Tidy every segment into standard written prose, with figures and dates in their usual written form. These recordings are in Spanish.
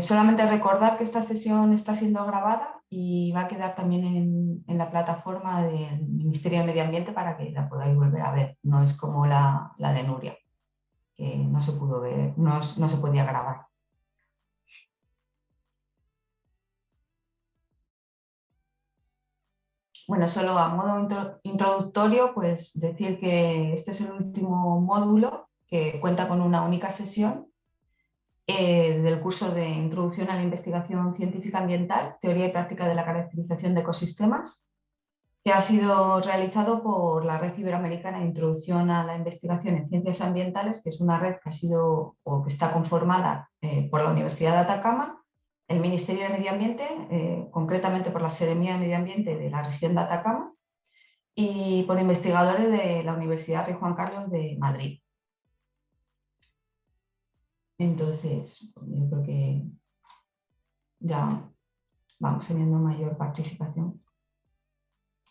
Solamente recordar que esta sesión está siendo grabada y va a quedar también en la plataforma del Ministerio de Medio Ambiente para que la podáis volver a ver. No es como la de Nuria, que no se pudo ver, no se podía grabar. Bueno, solo a modo introductorio, pues decir que este es el último módulo que cuenta con una única sesión del curso de Introducción a la Investigación Científica Ambiental, Teoría y Práctica de la Caracterización de Ecosistemas, que ha sido realizado por la Red Iberoamericana de Introducción a la Investigación en Ciencias Ambientales, que es una red que ha sido o que está conformada por la Universidad de Atacama, el Ministerio de Medio Ambiente, concretamente por la Seremía de Medio Ambiente de la región de Atacama, y por investigadores de la Universidad Rey Juan Carlos de Madrid. Entonces, yo creo que ya vamos teniendo mayor participación.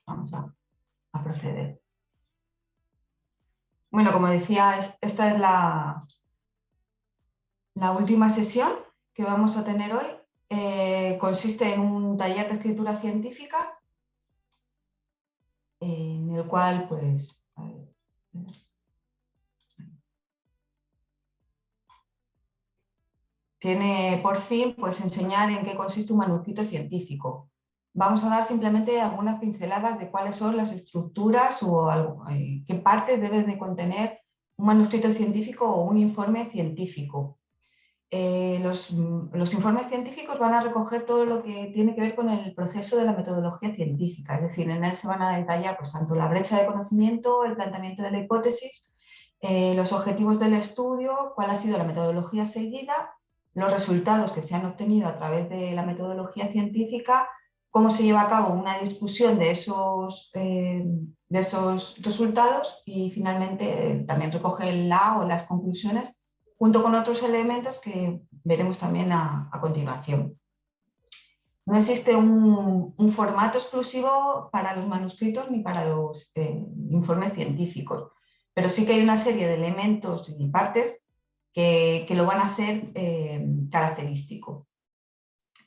Vamos a proceder. Bueno, como decía, esta es la última sesión que vamos a tener hoy. Consiste en un taller de escritura científica en el cual, pues, tiene por fin pues, enseñar en qué consiste un manuscrito científico. Vamos a dar simplemente algunas pinceladas de cuáles son las estructuras o qué partes debe de contener un manuscrito científico o un informe científico. Los informes científicos van a recoger todo lo que tiene que ver con el proceso de la metodología científica, es decir, en él se van a detallar pues, tanto la brecha de conocimiento, el planteamiento de la hipótesis, los objetivos del estudio, cuál ha sido la metodología seguida, los resultados que se han obtenido a través de la metodología científica, cómo se lleva a cabo una discusión de esos resultados y finalmente también recoge las conclusiones junto con otros elementos que veremos también a continuación. No existe un formato exclusivo para los manuscritos ni para los informes científicos, pero sí que hay una serie de elementos y partes que lo van a hacer característico.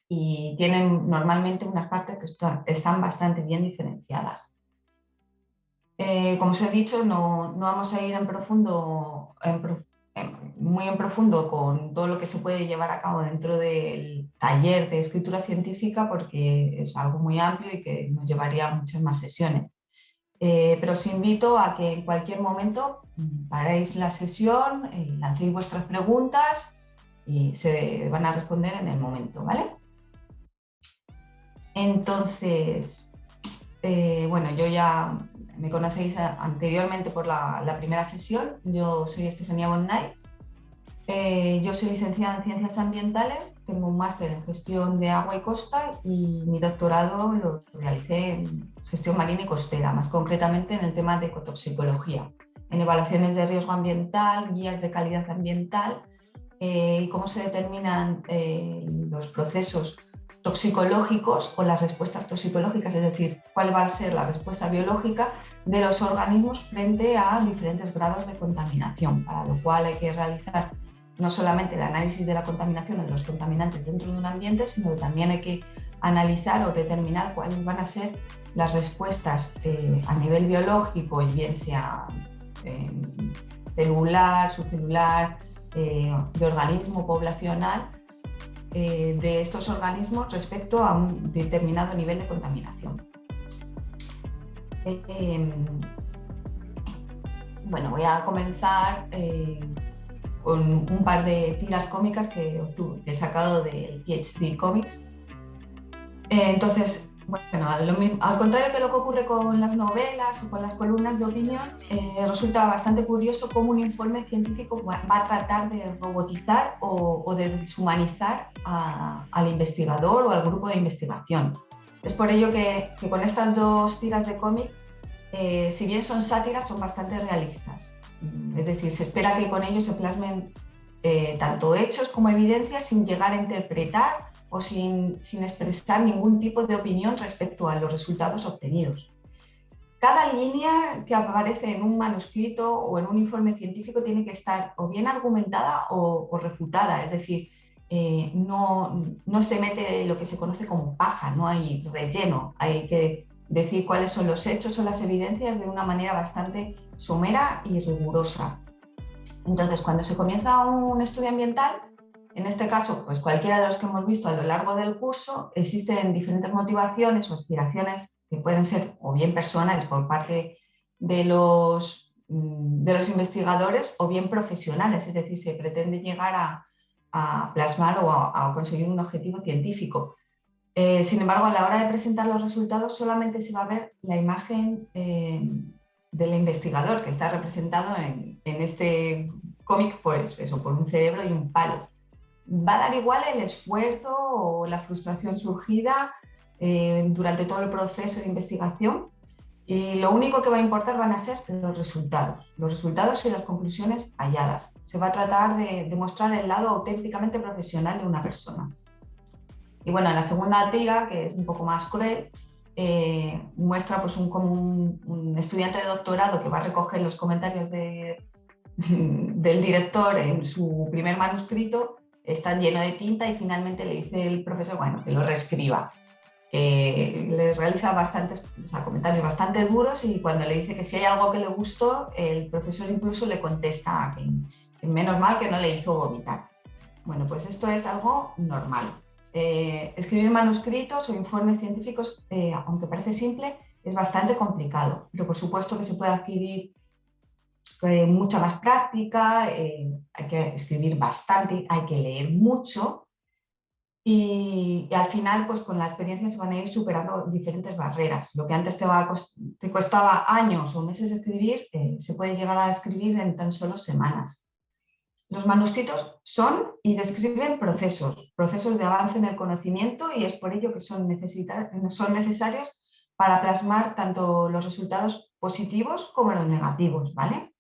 Y tienen normalmente unas partes que están bastante bien diferenciadas. Como os he dicho, no vamos a ir muy en profundo con todo lo que se puede llevar a cabo dentro del taller de escritura científica porque es algo muy amplio y que nos llevaría a muchas más sesiones. Pero os invito a que en cualquier momento paréis la sesión, lancéis vuestras preguntas y se van a responder en el momento, ¿vale? Entonces, bueno, yo ya me conocéis anteriormente por la primera sesión. Yo soy Estefanía Bonnay. Yo soy licenciada en Ciencias Ambientales, tengo un máster en Gestión de Agua y Costa y mi doctorado lo realicé en Gestión Marina y Costera, más concretamente en el tema de ecotoxicología, en evaluaciones de riesgo ambiental, guías de calidad ambiental y cómo se determinan los procesos toxicológicos o las respuestas toxicológicas, es decir, cuál va a ser la respuesta biológica de los organismos frente a diferentes grados de contaminación, para lo cual hay que realizar no solamente el análisis de la contaminación o de los contaminantes dentro de un ambiente, sino que también hay que analizar o determinar cuáles van a ser las respuestas a nivel biológico, y bien sea celular, subcelular, de organismo poblacional, de estos organismos respecto a un determinado nivel de contaminación. Bueno, voy a comenzar con un par de tiras cómicas que he sacado del PhD Comics. Entonces, bueno, al contrario que lo que ocurre con las novelas o con las columnas de opinión, resulta bastante curioso cómo un informe científico va a tratar de robotizar o de deshumanizar al investigador o al grupo de investigación. Es por ello que con estas dos tiras de cómic, si bien son sátiras, son bastante realistas. Es decir, se espera que con ellos se plasmen tanto hechos como evidencias sin llegar a interpretar o sin expresar ningún tipo de opinión respecto a los resultados obtenidos. Cada línea que aparece en un manuscrito o en un informe científico tiene que estar o bien argumentada o refutada, es decir, no se mete lo que se conoce como paja, no hay relleno, hay que decir cuáles son los hechos o las evidencias de una manera bastante somera y rigurosa. Entonces, cuando se comienza un estudio ambiental, en este caso, pues cualquiera de los que hemos visto a lo largo del curso, existen diferentes motivaciones o aspiraciones que pueden ser o bien personales por parte de los investigadores o bien profesionales, es decir, se pretende llegar a plasmar o a conseguir un objetivo científico. Sin embargo, a la hora de presentar los resultados solamente se va a ver la imagen del investigador que está representado en este cómic, pues eso, por un cerebro y un palo. Va a dar igual el esfuerzo o la frustración surgida durante todo el proceso de investigación, y lo único que va a importar van a ser los resultados y las conclusiones halladas. Se va a tratar de demostrar el lado auténticamente profesional de una persona. Y bueno, en la segunda tira, que es un poco más cruel, muestra pues como un estudiante de doctorado que va a recoger los comentarios del director en su primer manuscrito, está lleno de tinta y finalmente le dice el profesor, bueno, que lo reescriba. Le realiza comentarios bastante duros, y cuando le dice que si hay algo que le gustó, el profesor incluso le contesta que menos mal que no le hizo vomitar. Bueno, pues esto es algo normal. Escribir manuscritos o informes científicos, aunque parece simple, es bastante complicado, pero por supuesto que se puede adquirir mucha más práctica, hay que escribir bastante, hay que leer mucho, y al final, pues con la experiencia se van a ir superando diferentes barreras. Lo que antes te costaba años o meses escribir, se puede llegar a escribir en tan solo semanas. Los manuscritos son y describen procesos de avance en el conocimiento, y es por ello que son necesarios para plasmar tanto los resultados positivos como los negativos, ¿vale?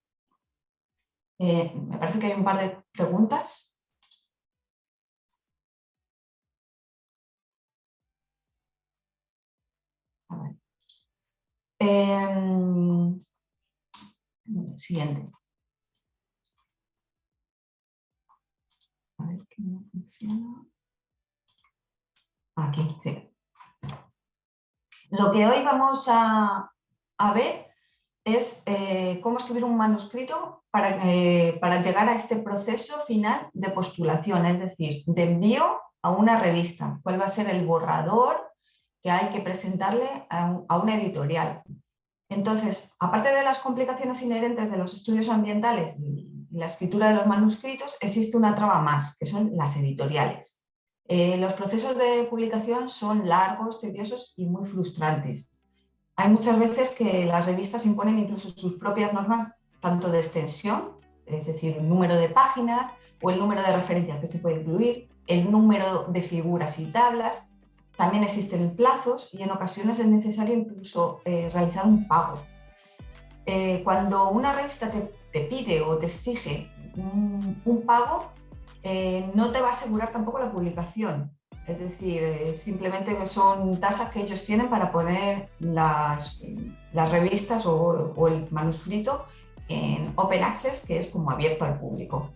Me parece que hay un par de preguntas. A ver. Siguiente. A ver qué no funciona. Aquí, sí. Lo que hoy vamos a ver es cómo escribir un manuscrito para llegar a este proceso final de postulación, es decir, de envío a una revista. ¿Cuál va a ser el borrador que hay que presentarle a una editorial? Entonces, aparte de las complicaciones inherentes de los estudios ambientales y la escritura de los manuscritos, existe una traba más, que son las editoriales. Los procesos de publicación son largos, tediosos y muy frustrantes. Hay muchas veces que las revistas imponen incluso sus propias normas, tanto de extensión, es decir, el número de páginas o el número de referencias que se puede incluir, el número de figuras y tablas. También existen plazos y en ocasiones es necesario incluso realizar un pago. Cuando una revista te pide o te exige un pago, no te va a asegurar tampoco la publicación. Es decir, simplemente son tasas que ellos tienen para poner las revistas o el manuscrito en Open Access, que es como abierto al público.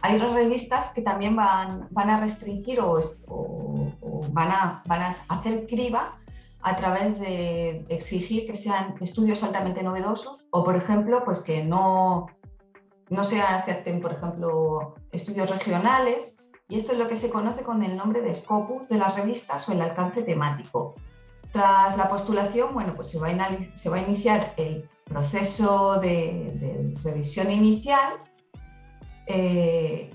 Hay otras revistas que también van a restringir o van a hacer criba a través de exigir que sean estudios altamente novedosos, o por ejemplo, pues que no se acepten, por ejemplo, estudios regionales, y esto es lo que se conoce con el nombre de scopus de las revistas o el alcance temático. Tras la postulación, bueno, pues se va a iniciar el proceso de revisión inicial, que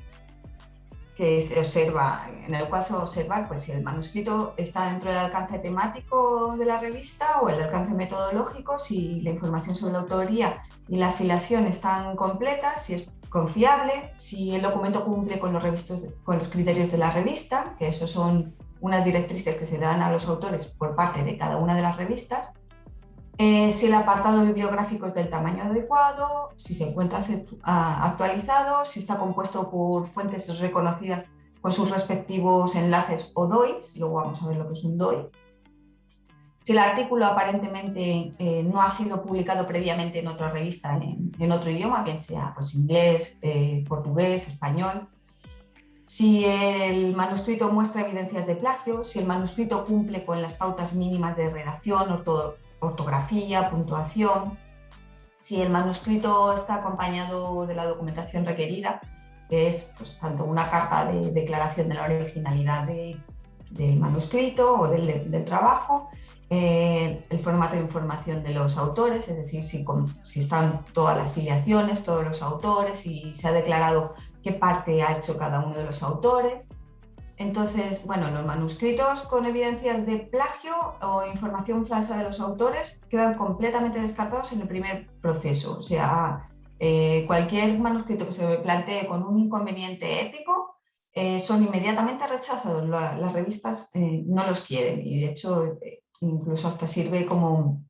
se observa, en el cual se observa pues, si el manuscrito está dentro del alcance temático de la revista o el alcance metodológico, si la información sobre la autoría y la afiliación están completas, si es confiable, si el documento cumple con los criterios de la revista, que esos son unas directrices que se dan a los autores por parte de cada una de las revistas, si el apartado bibliográfico es del tamaño adecuado, si se encuentra actualizado, si está compuesto por fuentes reconocidas con sus respectivos enlaces o DOIs, luego vamos a ver lo que es un DOI. Si el artículo aparentemente no ha sido publicado previamente en otra revista en otro idioma, bien sea pues, inglés, portugués, español. si el manuscrito muestra evidencias de plagio, si el manuscrito cumple con las pautas mínimas de redacción, ortografía, puntuación, si el manuscrito está acompañado de la documentación requerida, que es pues, tanto una carta de declaración de la originalidad del manuscrito o del trabajo, el formato de información de los autores, es decir, si están todas las filiaciones, todos los autores, si se ha declarado qué parte ha hecho cada uno de los autores. Entonces, bueno, los manuscritos con evidencias de plagio o información falsa de los autores quedan completamente descartados en el primer proceso. O sea, cualquier manuscrito que se plantee con un inconveniente ético son inmediatamente rechazados. Las revistas no los quieren y de hecho incluso hasta sirve como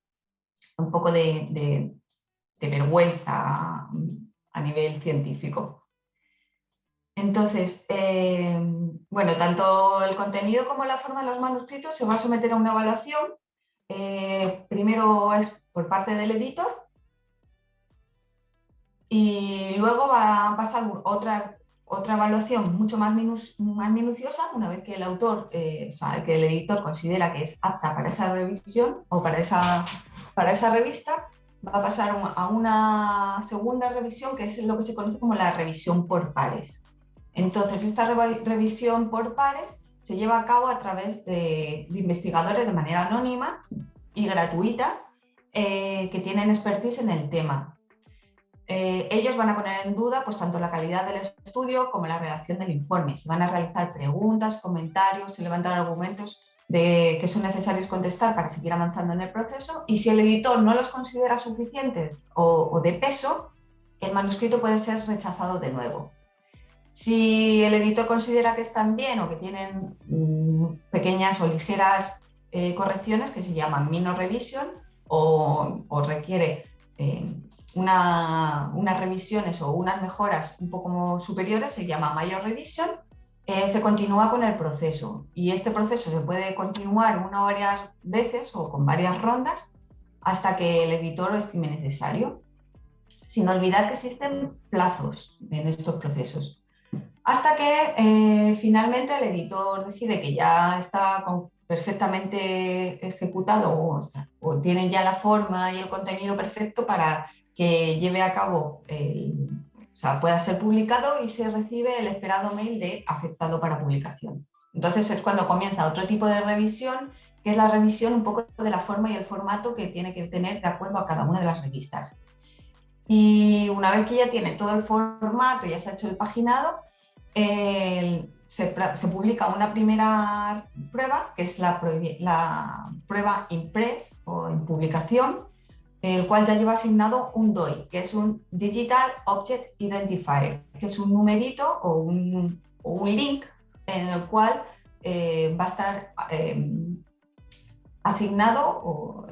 un poco de vergüenza a nivel científico. Entonces, bueno, tanto el contenido como la forma de los manuscritos se va a someter a una evaluación. Primero es por parte del editor y luego va a pasar otra evaluación mucho más minuciosa una vez que el autor, o sea, que el editor considera que es apta para esa revisión o para esa revista, va a pasar a una segunda revisión que es lo que se conoce como la revisión por pares. Entonces, esta revisión por pares se lleva a cabo a través de investigadores de manera anónima y gratuita que tienen expertise en el tema. Ellos van a poner en duda pues, tanto la calidad del estudio como la redacción del informe. Se van a realizar preguntas, comentarios, se levantan argumentos que son necesarios contestar para seguir avanzando en el proceso, y si el editor no los considera suficientes o de peso, el manuscrito puede ser rechazado de nuevo. Si el editor considera que están bien o que tienen pequeñas o ligeras correcciones que se llaman minor revision o requiere unas revisiones o unas mejoras un poco superiores, se llama major revision, se continúa con el proceso. Y este proceso se puede continuar una o varias veces o con varias rondas hasta que el editor lo estime necesario, sin olvidar que existen plazos en estos procesos. Hasta que finalmente el editor decide que ya está perfectamente ejecutado o tienen ya la forma y el contenido perfecto para que lleve a cabo, o sea, pueda ser publicado y se recibe el esperado mail de aceptado para publicación. Entonces es cuando comienza otro tipo de revisión, que es la revisión un poco de la forma y el formato que tiene que tener de acuerdo a cada una de las revistas. Y una vez que ya tiene todo el formato, ya se ha hecho el paginado, se publica una primera prueba, que es la prueba impress o en publicación, el cual ya lleva asignado un DOI, que es un Digital Object Identifier, que es un numerito o un link en el cual va a estar asignado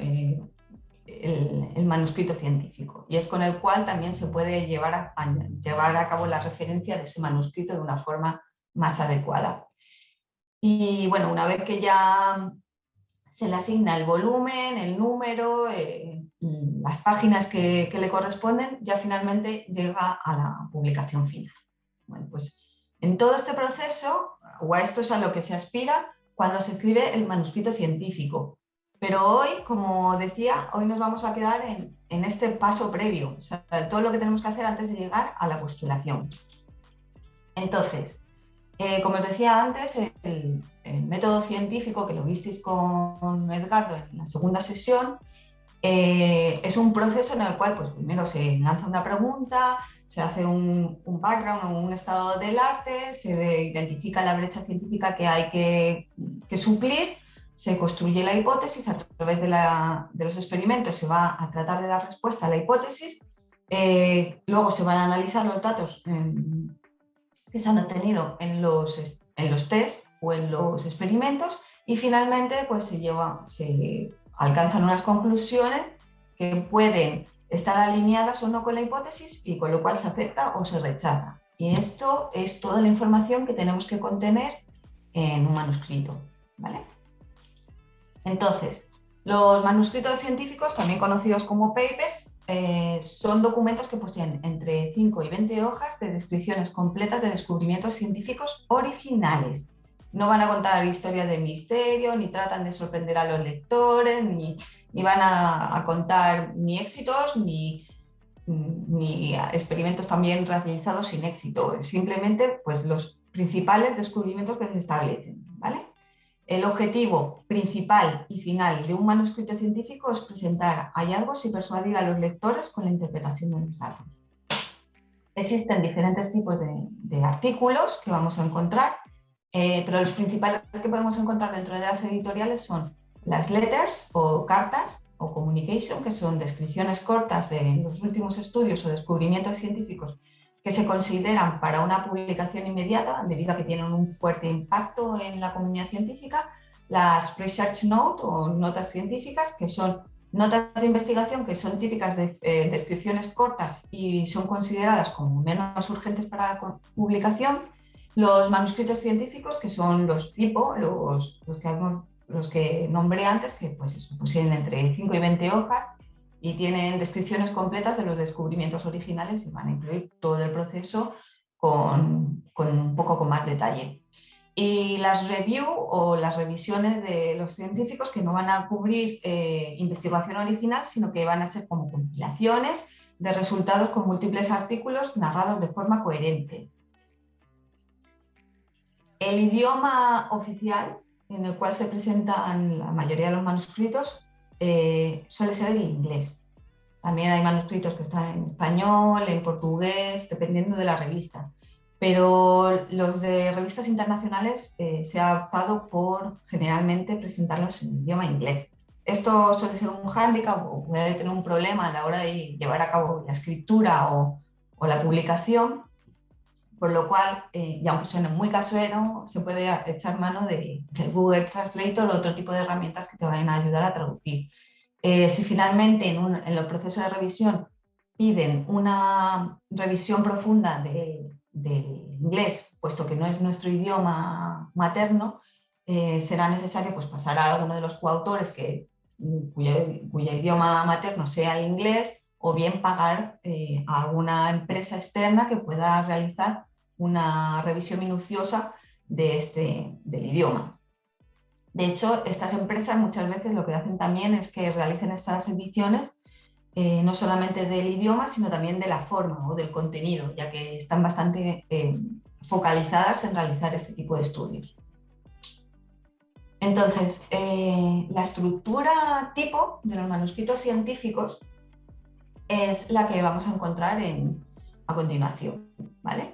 el manuscrito científico, y es con el cual también se puede llevar a cabo la referencia de ese manuscrito de una forma más adecuada. Y bueno, una vez que ya se le asigna el volumen, el número, las páginas que le corresponden, ya finalmente llega a la publicación final. Bueno, pues en todo este proceso, o a esto es a lo que se aspira cuando se escribe el manuscrito científico. Pero hoy, como decía, hoy nos vamos a quedar en este paso previo, o sea, todo lo que tenemos que hacer antes de llegar a la postulación. Entonces, como os decía antes, el método científico, que lo visteis con Edgardo en la segunda sesión, es un proceso en el cual pues, primero se lanza una pregunta, se hace un background o un estado del arte, se identifica la brecha científica que hay que suplir, se construye la hipótesis, a través de los experimentos se va a tratar de dar respuesta a la hipótesis, luego se van a analizar los datos que se han obtenido en los test o en los experimentos, y finalmente pues, se alcanzan unas conclusiones que pueden estar alineadas o no con la hipótesis, y con lo cual se acepta o se rechaza. Y esto es toda la información que tenemos que contener en un manuscrito, ¿vale? Entonces, Los manuscritos científicos, también conocidos como papers, son documentos que poseen entre 5 y 20 hojas de descripciones completas de descubrimientos científicos originales. No van a contar historias de misterio, ni tratan de sorprender a los lectores, ni van a contar ni éxitos, ni experimentos también realizados sin éxito. Simplemente pues, los principales descubrimientos que se establecen, ¿vale? El objetivo principal y final de un manuscrito científico es presentar hallazgos y persuadir a los lectores con la interpretación de los datos. Existen diferentes tipos de artículos que vamos a encontrar, pero los principales que podemos encontrar dentro de las editoriales son las letters o cartas o communication, que son descripciones cortas de los últimos estudios o descubrimientos científicos que se consideran para una publicación inmediata debido a que tienen un fuerte impacto en la comunidad científica. Las research notes o notas científicas, que son notas de investigación que son típicas de descripciones cortas y son consideradas como menos urgentes para la publicación. Los manuscritos científicos, que son los los que nombré antes, que pues eso, poseen entre 5 y 20 hojas y tienen descripciones completas de los descubrimientos originales y van a incluir todo el proceso con un poco con más detalle. Y las review o las revisiones de los científicos, que no van a cubrir investigación original, sino que van a ser como compilaciones de resultados con múltiples artículos narrados de forma coherente. El idioma oficial en el cual se presentan la mayoría de los manuscritos suele ser el inglés. También hay manuscritos que están en español, en portugués, dependiendo de la revista. Pero los de revistas internacionales se ha optado por generalmente presentarlos en idioma inglés. Esto suele ser un hándicap o puede tener un problema a la hora de llevar a cabo la escritura o la publicación, por lo cual, y aunque suene muy casero, se puede echar mano de Google Translator o otro tipo de herramientas que te vayan a ayudar a traducir. Si finalmente en el proceso de revisión piden una revisión profunda del inglés, puesto que no es nuestro idioma materno, será necesario pues, pasar a alguno de los coautores cuyo idioma materno sea el inglés, o bien pagar a alguna empresa externa que pueda realizar una revisión minuciosa del idioma. De hecho, estas empresas muchas veces lo que hacen también es que realicen estas ediciones no solamente del idioma, sino también de la forma o del contenido, ya que están bastante focalizadas en realizar este tipo de estudios. Entonces, la estructura tipo de los manuscritos científicos es la que vamos a encontrar a continuación, ¿vale?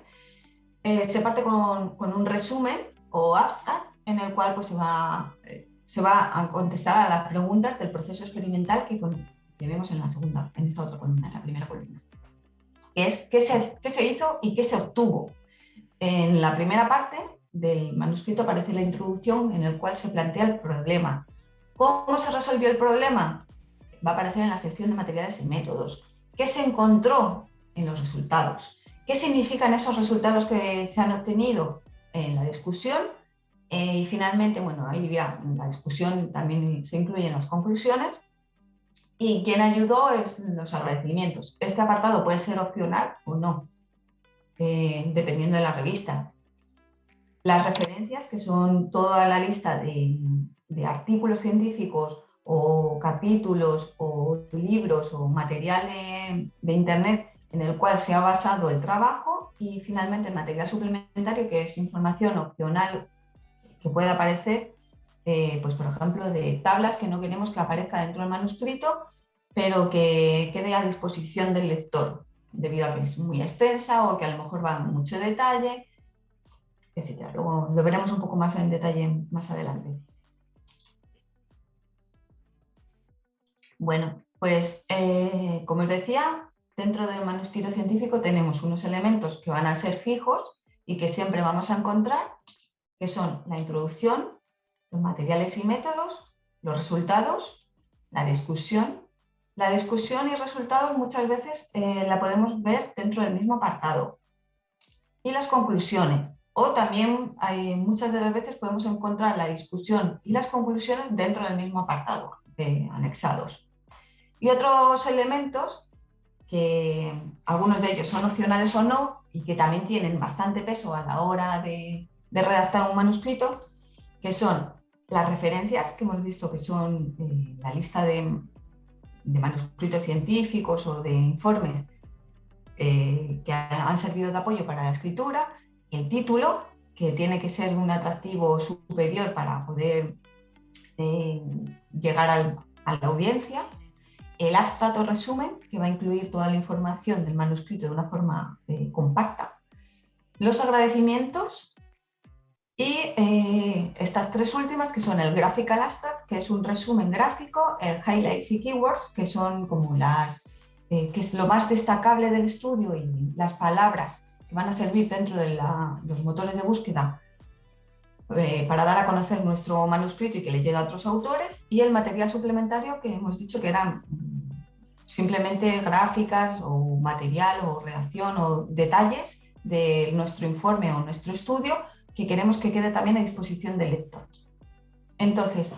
Se parte con un resumen o abstract en el cual pues, se va a contestar a las preguntas del proceso experimental que vemos en esta otra columna, en la primera columna. Es qué se hizo y qué se obtuvo. En la primera parte del manuscrito aparece la introducción en el cual se plantea el problema. ¿Cómo se resolvió el problema? Va a aparecer en la sección de materiales y métodos. ¿Qué se encontró en los resultados? ¿Qué significan esos resultados que se han obtenido en la discusión? Y finalmente, bueno, ahí ya la discusión también se incluye en las conclusiones. Y quien ayudó es los agradecimientos. Este apartado puede ser opcional o no, dependiendo de la revista. Las referencias, que son toda la lista de artículos científicos o capítulos o libros o material de Internet en el cual se ha basado el trabajo, y finalmente el material suplementario, que es información opcional que puede aparecer, pues por ejemplo, de tablas que no queremos que aparezca dentro del manuscrito, pero que quede a disposición del lector, debido a que es muy extensa o que a lo mejor va en mucho detalle, etc. Luego lo veremos un poco más en detalle más adelante. Bueno, pues como os decía, dentro del manuscrito científico tenemos unos elementos que van a ser fijos y que siempre vamos a encontrar, que son la introducción, los materiales y métodos, los resultados, la discusión. La discusión y resultados muchas veces la podemos ver dentro del mismo apartado. Y las conclusiones. O también muchas de las veces podemos encontrar la discusión y las conclusiones dentro del mismo apartado. anexados. Y otros elementos, que algunos de ellos son opcionales o no, y que también tienen bastante peso a la hora de redactar un manuscrito, que son las referencias, que hemos visto que son la lista de manuscritos científicos o de informes que han servido de apoyo para la escritura, el título, que tiene que ser un atractivo superior para poder llegar a la audiencia, el abstract resumen, que va a incluir toda la información del manuscrito de una forma compacta, los agradecimientos y estas tres últimas, que son el graphical abstract, que es un resumen gráfico, el highlights y keywords, que son como que es lo más destacable del estudio y las palabras que van a servir dentro de los motores de búsqueda para dar a conocer nuestro manuscrito y que le llegue a otros autores, y el material suplementario, que hemos dicho que eran simplemente gráficas o material o redacción o detalles de nuestro informe o nuestro estudio que queremos que quede también a disposición del lector. Entonces,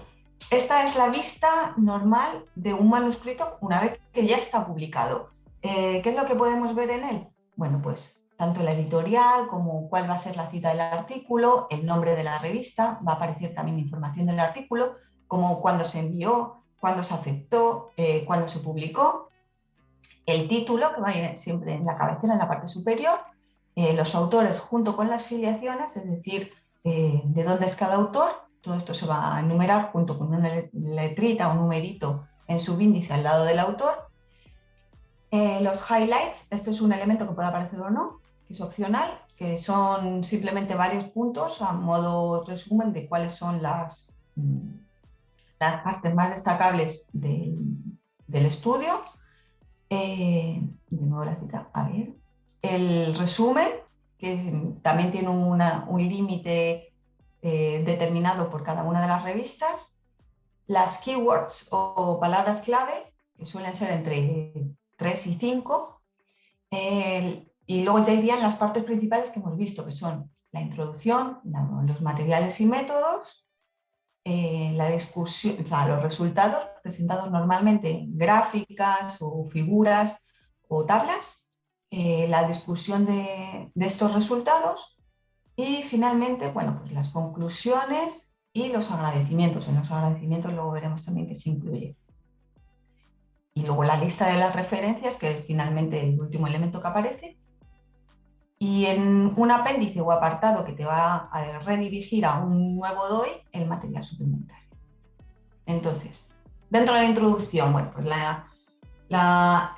esta es la vista normal de un manuscrito una vez que ya está publicado. ¿Qué es lo que podemos ver en él? Bueno, pues tanto la editorial como cuál va a ser la cita del artículo, el nombre de la revista, va a aparecer también información del artículo, como cuándo se envió, cuándo se aceptó, cuándo se publicó, el título, que va a ir siempre en la cabecera, en la parte superior, los autores junto con las filiaciones, es decir, de dónde es cada autor. Todo esto se va a enumerar junto con una letrita o numerito en subíndice al lado del autor. Los highlights, esto es un elemento que puede aparecer o no, que es opcional, que son simplemente varios puntos a modo resumen de cuáles son las partes más destacables del estudio. De nuevo la cita, a ver. El resumen, que también tiene un límite determinado por cada una de las revistas. Las keywords o palabras clave, que suelen ser entre 3 y 5. Y luego ya irían las partes principales que hemos visto, que son la introducción, los materiales y métodos, la discusión, o sea, los resultados presentados normalmente en gráficas o figuras o tablas, la discusión de estos resultados y finalmente, bueno, pues las conclusiones y los agradecimientos. En los agradecimientos luego veremos también qué se incluye. Y luego la lista de las referencias, que es finalmente el último elemento que aparece. Y en un apéndice o apartado que te va a redirigir a un nuevo DOI, el material suplementario. Entonces, dentro de la introducción, bueno, pues la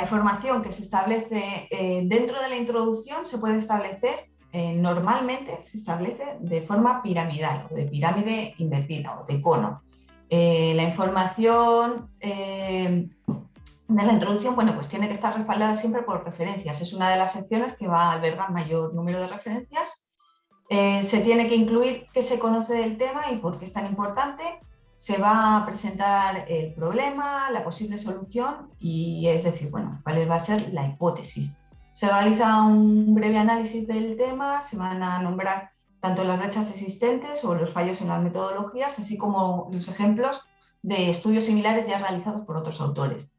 información que se establece dentro de la introducción se puede establecer, normalmente se establece de forma piramidal, o de pirámide invertida, o de cono. La información de la introducción, bueno, pues tiene que estar respaldada siempre por referencias. Es una de las secciones que va a albergar mayor número de referencias. Se tiene que incluir qué se conoce del tema y por qué es tan importante. Se va a presentar el problema, la posible solución y, es decir, bueno, cuál va a ser la hipótesis. Se realiza un breve análisis del tema, se van a nombrar tanto las brechas existentes o los fallos en las metodologías, así como los ejemplos de estudios similares ya realizados por otros autores.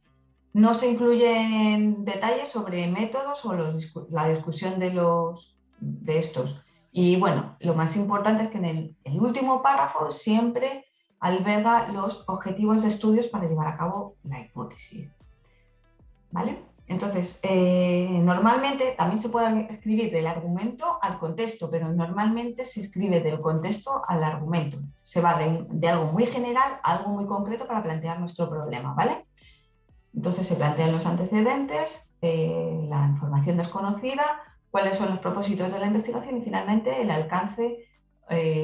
No se incluyen detalles sobre métodos o la discusión de estos. Y bueno, lo más importante es que en el último párrafo siempre alberga los objetivos de estudios para llevar a cabo la hipótesis. ¿Vale? Entonces, normalmente también se puede escribir del argumento al contexto, pero normalmente se escribe del contexto al argumento. Se va de algo muy general a algo muy concreto para plantear nuestro problema, ¿vale? Entonces se plantean los antecedentes, la información desconocida, cuáles son los propósitos de la investigación y finalmente el alcance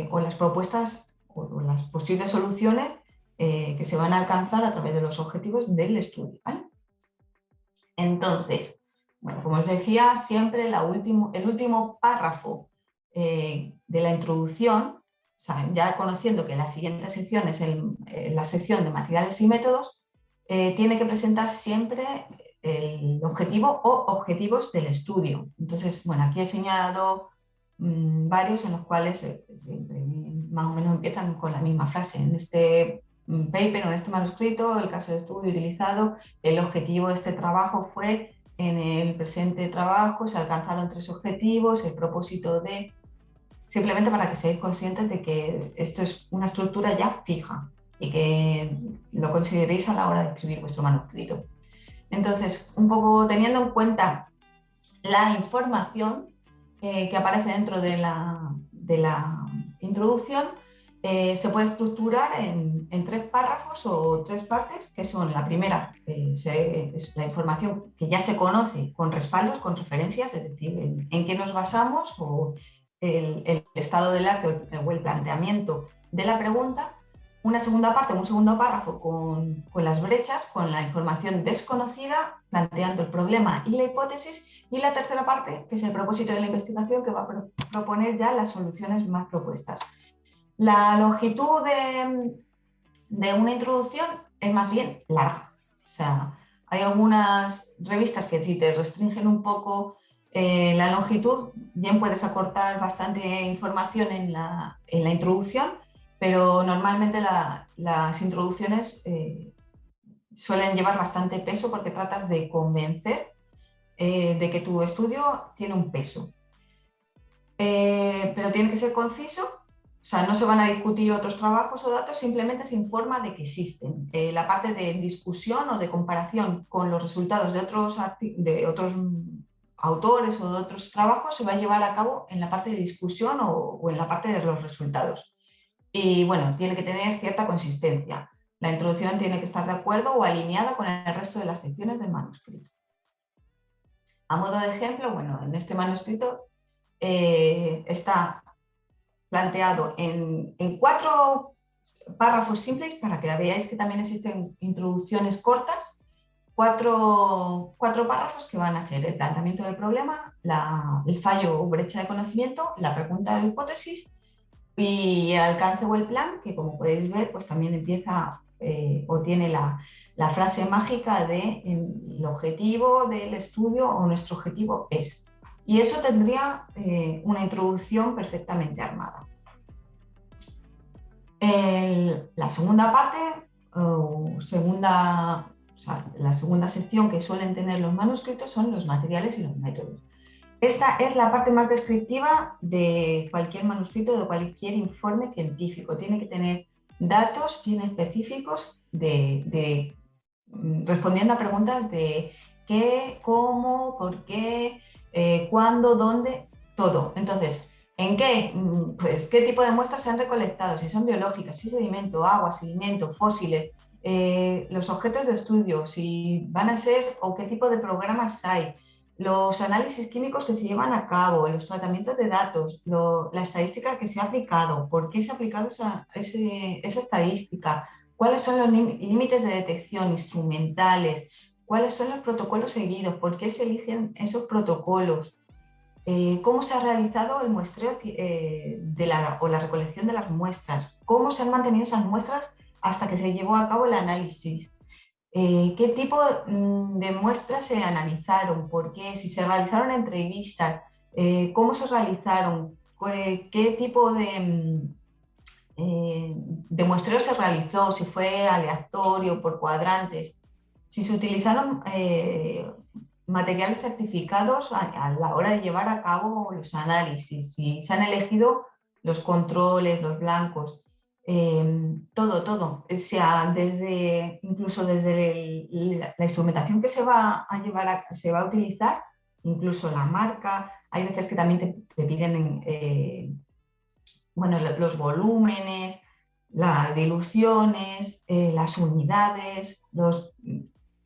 o las propuestas o las posibles soluciones que se van a alcanzar a través de los objetivos del estudio, ¿vale? Entonces, bueno, como os decía, siempre el último párrafo de la introducción, ¿saben? Ya conociendo que la siguiente sección es la sección de materiales y métodos, tiene que presentar siempre el objetivo o objetivos del estudio. Entonces, bueno, aquí he señalado varios en los cuales siempre más o menos empiezan con la misma frase. En este paper, en este manuscrito, el caso de estudio utilizado, el objetivo de este trabajo fue, en el presente trabajo se alcanzaron 3 objetivos, el propósito de, simplemente para que seáis conscientes de que esto es una estructura ya fija y que lo consideréis a la hora de escribir vuestro manuscrito. Entonces, un poco teniendo en cuenta la información que aparece dentro de la introducción, se puede estructurar en 3 párrafos o 3 partes, que son la primera, es la información que ya se conoce con respaldos, con referencias, es decir, en qué nos basamos o el estado del arte o el planteamiento de la pregunta. Una segunda parte, un segundo párrafo con las brechas, con la información desconocida, planteando el problema y la hipótesis. Y la tercera parte, que es el propósito de la investigación, que va a proponer ya las soluciones más propuestas. La longitud de una introducción es más bien larga. O sea, hay algunas revistas que si te restringen un poco la longitud, bien puedes acortar bastante información en la introducción, pero normalmente las introducciones suelen llevar bastante peso porque tratas de convencer de que tu estudio tiene un peso. Pero tiene que ser conciso, o sea, no se van a discutir otros trabajos o datos, simplemente se informa de que existen. La parte de discusión o de comparación con los resultados de otros autores o de otros trabajos se va a llevar a cabo en la parte de discusión o en la parte de los resultados. Y bueno, tiene que tener cierta consistencia. La introducción tiene que estar de acuerdo o alineada con el resto de las secciones del manuscrito. A modo de ejemplo, bueno, en este manuscrito está planteado en 4 párrafos simples para que veáis que también existen introducciones cortas, 4 párrafos que van a ser el planteamiento del problema, el fallo o brecha de conocimiento, la pregunta de hipótesis y el alcance o el plan, que como podéis ver, pues también empieza o tiene la frase mágica de el objetivo del estudio o nuestro objetivo es. Y eso tendría una introducción perfectamente armada. La segunda parte, o sea, la segunda sección que suelen tener los manuscritos son los materiales y los métodos. Esta es la parte más descriptiva de cualquier manuscrito, de cualquier informe científico. Tiene que tener datos bien específicos respondiendo a preguntas de qué, cómo, por qué, cuándo, dónde, todo. Entonces, ¿en qué? Pues, ¿qué tipo de muestras se han recolectado? Si son biológicas, si sedimento, agua, sedimento, fósiles, los objetos de estudio, si van a ser o qué tipo de programas hay, los análisis químicos que se llevan a cabo, los tratamientos de datos, la estadística que se ha aplicado, por qué se ha aplicado esa estadística, cuáles son los límites de detección instrumentales, cuáles son los protocolos seguidos, por qué se eligen esos protocolos, cómo se ha realizado el muestreo o la recolección de las muestras, cómo se han mantenido esas muestras hasta que se llevó a cabo el análisis. ¿Qué tipo de muestras se analizaron? ¿Por qué? Si se realizaron entrevistas, ¿cómo se realizaron? ¿Qué tipo de muestreo se realizó? Si fue aleatorio, por cuadrantes. Si se utilizaron materiales certificados a la hora de llevar a cabo los análisis. Si se han elegido los controles, los blancos. Todo, o sea, incluso desde la instrumentación que se va a llevar, se va a utilizar, incluso la marca, hay veces que también te piden bueno, los volúmenes, las diluciones, las unidades, los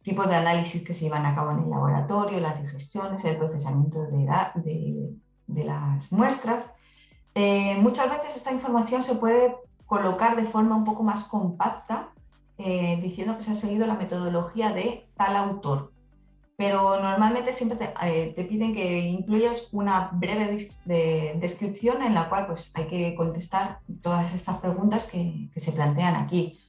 tipos de análisis que se llevan a cabo en el laboratorio, las digestiones, el procesamiento de las muestras. Muchas veces esta información se puede colocar de forma un poco más compacta, diciendo que se ha seguido la metodología de tal autor. Pero normalmente siempre te piden que incluyas una breve descripción en la cual pues, hay que contestar todas estas preguntas que se plantean aquí.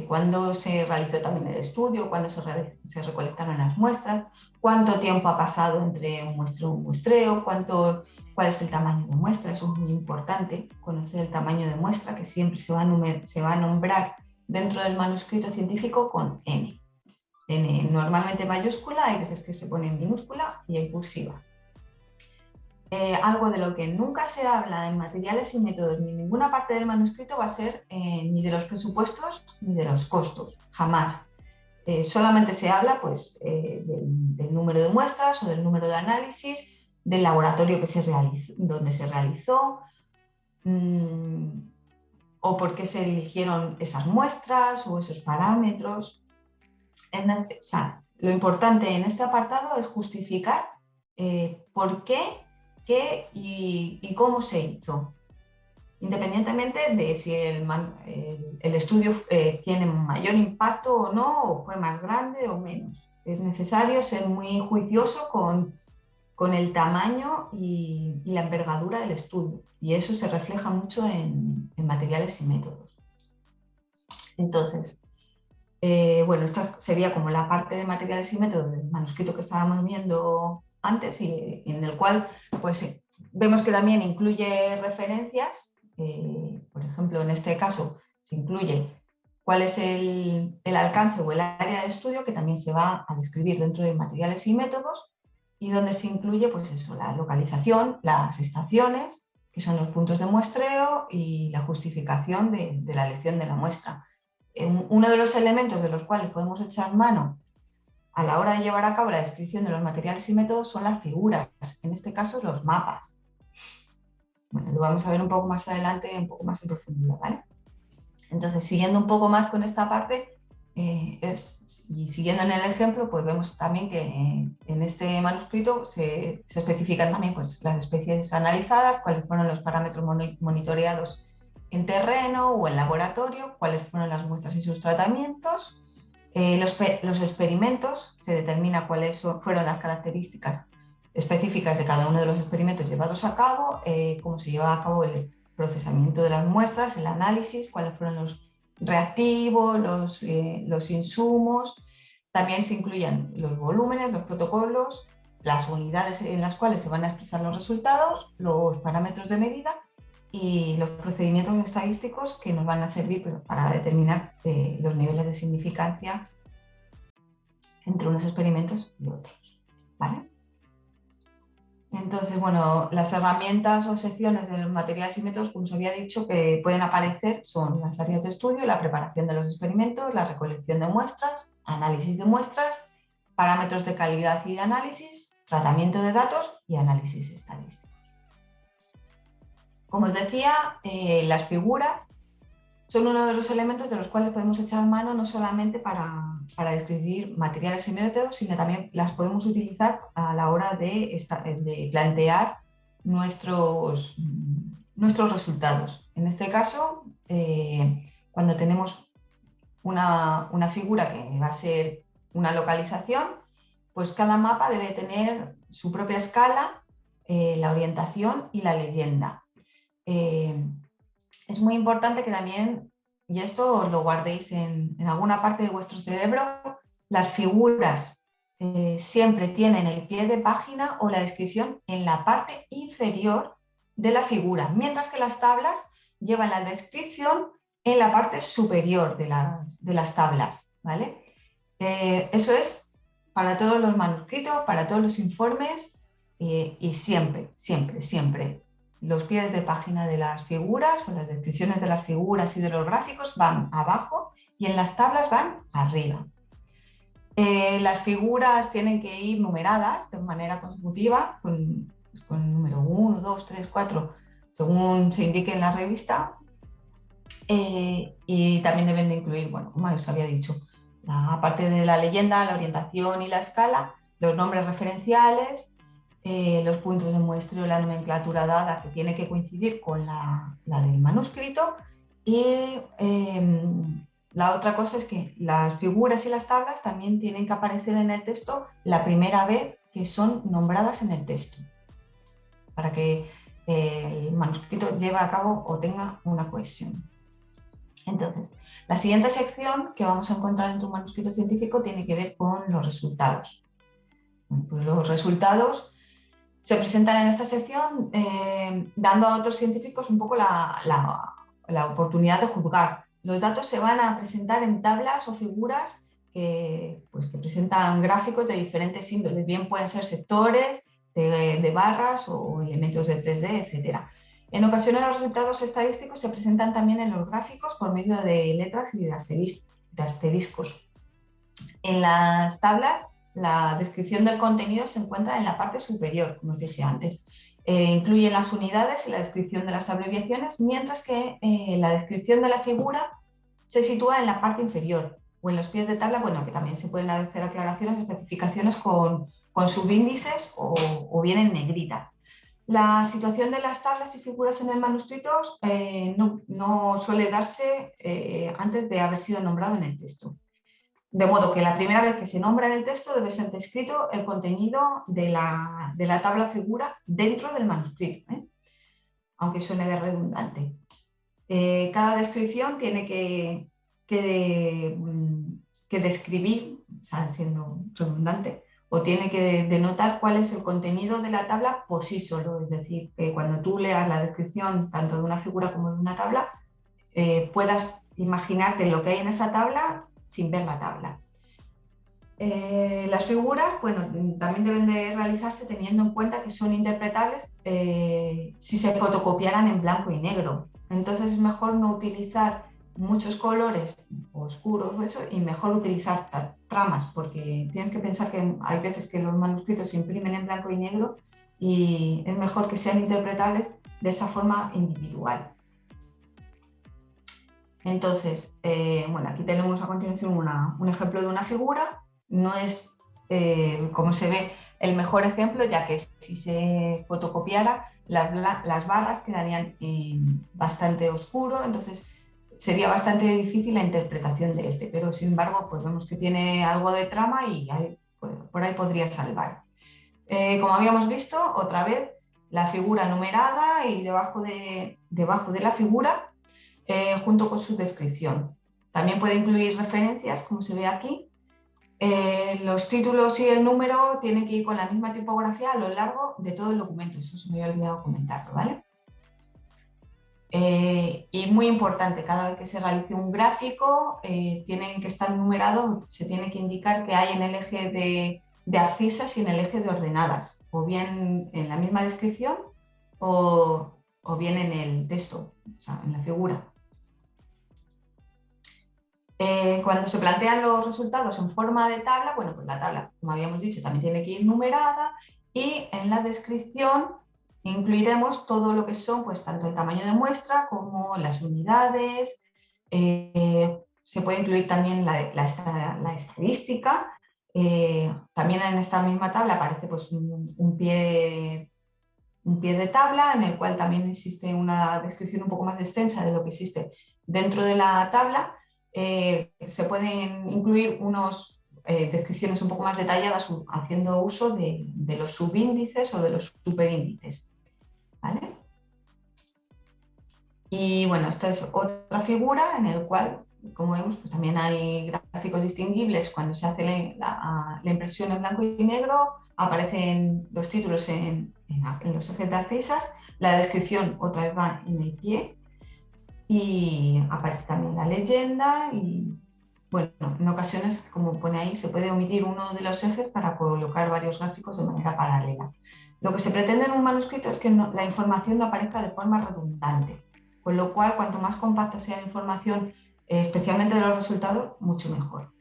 ¿Cuándo se realizó también el estudio? ¿Cuándo se recolectaron las muestras? ¿Cuánto tiempo ha pasado entre un muestreo y un muestreo? ¿Cuál es el tamaño de muestra? Eso es muy importante, conocer el tamaño de muestra, que siempre se va a nombrar dentro del manuscrito científico con N. N normalmente mayúscula, hay veces que se pone en minúscula y en cursiva. Algo de lo que nunca se habla en materiales y métodos ni en ninguna parte del manuscrito va a ser ni de los presupuestos ni de los costos, jamás. Solamente se habla pues, del número de muestras o del número de análisis, del laboratorio donde se realizó, o por qué se eligieron esas muestras o esos parámetros. O sea, lo importante en este apartado es justificar por qué y cómo se hizo, independientemente de si el estudio tiene mayor impacto o no, o fue más grande o menos. Es necesario ser muy juicioso con el tamaño y la envergadura del estudio, y eso se refleja mucho en materiales y métodos. Entonces, bueno, esta sería como la parte de materiales y métodos del manuscrito que estábamos viendo antes y en el cual pues, vemos que también incluye referencias. Por ejemplo, en este caso se incluye cuál es el alcance o el área de estudio, que también se va a describir dentro de materiales y métodos, y donde se incluye pues eso, la localización, las estaciones, que son los puntos de muestreo, y la justificación de la elección de la muestra. Uno de los elementos de los cuales podemos echar mano a la hora de llevar a cabo la descripción de los materiales y métodos son las figuras, en este caso los mapas. Bueno, lo vamos a ver un poco más adelante, un poco más en profundidad, ¿vale? Entonces, siguiendo un poco más con esta parte, y siguiendo en el ejemplo, pues vemos también que en este manuscrito se especifican también pues, las especies analizadas, cuáles fueron los parámetros monitoreados en terreno o en laboratorio, cuáles fueron las muestras y sus tratamientos, los experimentos, se determina cuáles fueron las características específicas de cada uno de los experimentos llevados a cabo, cómo se lleva a cabo el procesamiento de las muestras, el análisis, cuáles fueron los reactivos, los insumos. También se incluyen los volúmenes, los protocolos, las unidades en las cuales se van a expresar los resultados, los parámetros de medida y los procedimientos estadísticos que nos van a servir para determinar los niveles de significancia entre unos experimentos y otros, ¿vale? Entonces, bueno, las herramientas o secciones de los materiales y métodos, como os había dicho, que pueden aparecer son las áreas de estudio, la preparación de los experimentos, la recolección de muestras, análisis de muestras, parámetros de calidad y de análisis, tratamiento de datos y análisis estadístico. Como os decía, las figuras son uno de los elementos de los cuales podemos echar mano no solamente para describir materiales y métodos, sino también las podemos utilizar a la hora de plantear nuestros resultados. En este caso, cuando tenemos una figura que va a ser una localización, pues cada mapa debe tener su propia escala, la orientación y la leyenda. Es muy importante que también, y esto os lo guardéis en alguna parte de vuestro cerebro, las figuras siempre tienen el pie de página o la descripción en la parte inferior de la figura, mientras que las tablas llevan la descripción en la parte superior de las tablas, ¿vale? Eso es para todos los manuscritos, para todos los informes, y siempre, siempre, siempre los pies de página de las figuras o las descripciones de las figuras y de los gráficos van abajo y en las tablas van arriba. Las figuras tienen que ir numeradas de manera consecutiva con el número 1, 2, 3, 4, según se indique en la revista. Y también deben de incluir, bueno, como os había dicho, aparte de la leyenda, la orientación y la escala, los nombres referenciales, los puntos de muestreo, la nomenclatura dada que tiene que coincidir con la del manuscrito, y la otra cosa es que las figuras y las tablas también tienen que aparecer en el texto la primera vez que son nombradas en el texto, para que el manuscrito lleve a cabo o tenga una cohesión. Entonces, la siguiente sección que vamos a encontrar en tu manuscrito científico tiene que ver con los resultados. Bueno, pues los resultados se presentan en esta sección dando a otros científicos un poco la oportunidad de juzgar los datos se van a presentar en tablas o figuras que presentan gráficos de diferentes índoles, bien pueden ser sectores, de barras o elementos de 3D, etc. En ocasiones los resultados estadísticos se presentan también en los gráficos por medio de letras y de asteriscos. En las tablas, la descripción del contenido se encuentra en la parte superior, como os dije antes. Incluye las unidades y la descripción de las abreviaciones, mientras que la descripción de la figura se sitúa en la parte inferior o en los pies de tabla, bueno, que también se pueden hacer aclaraciones, especificaciones con subíndices o bien en negrita. La situación de las tablas y figuras en el manuscrito no suele darse antes de haber sido nombrado en el texto. De modo que la primera vez que se nombra en el texto debe ser descrito el contenido de la tabla figura dentro del manuscrito, aunque suene de redundante. Cada descripción tiene que describir, o sea, siendo redundante, o tiene que denotar cuál es el contenido de la tabla por sí solo. Es decir, que cuando tú leas la descripción tanto de una figura como de una tabla, puedas imaginarte lo que hay en esa tabla sin ver la tabla. Las figuras, bueno, también deben de realizarse teniendo en cuenta que son interpretables si se fotocopiaran en blanco y negro. Entonces es mejor no utilizar muchos colores oscuros o eso, y mejor utilizar tramas, porque tienes que pensar que hay veces que los manuscritos se imprimen en blanco y negro y es mejor que sean interpretables de esa forma individual. Entonces, bueno, aquí tenemos a continuación un ejemplo de una figura. No es, como se ve, el mejor ejemplo, ya que si se fotocopiara, las barras quedarían bastante oscuro, entonces sería bastante difícil la interpretación de este, pero sin embargo, pues vemos que tiene algo de trama y por ahí podría salvar. Como habíamos visto, otra vez, la figura numerada y debajo de la figura, junto con su descripción. También puede incluir referencias, como se ve aquí. Los títulos y el número tienen que ir con la misma tipografía a lo largo de todo el documento. Eso se me había olvidado comentarlo, ¿vale? Y muy importante, cada vez que se realice un gráfico, tienen que estar numerados, se tiene que indicar que hay en el eje de abscisas y en el eje de ordenadas, o bien en la misma descripción o bien en el texto, o sea, en la figura. Cuando se plantean los resultados en forma de tabla, bueno, pues la tabla, como habíamos dicho, también tiene que ir numerada, y en la descripción incluiremos todo lo que son, pues tanto el tamaño de muestra como las unidades. Se puede incluir también la estadística. También en esta misma tabla aparece pues un pie de tabla en el cual también existe una descripción un poco más extensa de lo que existe dentro de la tabla. Se pueden incluir unas descripciones un poco más detalladas haciendo uso de los subíndices o de los superíndices, ¿vale? Y bueno, esta es otra figura en la cual, como vemos, pues también hay gráficos distinguibles. Cuando se hace la impresión en blanco y negro, aparecen los títulos en los ejes de abscisas, la descripción otra vez va en el pie y aparece también la leyenda. Y bueno, en ocasiones, como pone ahí, se puede omitir uno de los ejes para colocar varios gráficos de manera paralela. Lo que se pretende en un manuscrito es que la información no aparezca de forma redundante, con lo cual, cuanto más compacta sea la información, especialmente de los resultados, mucho mejor.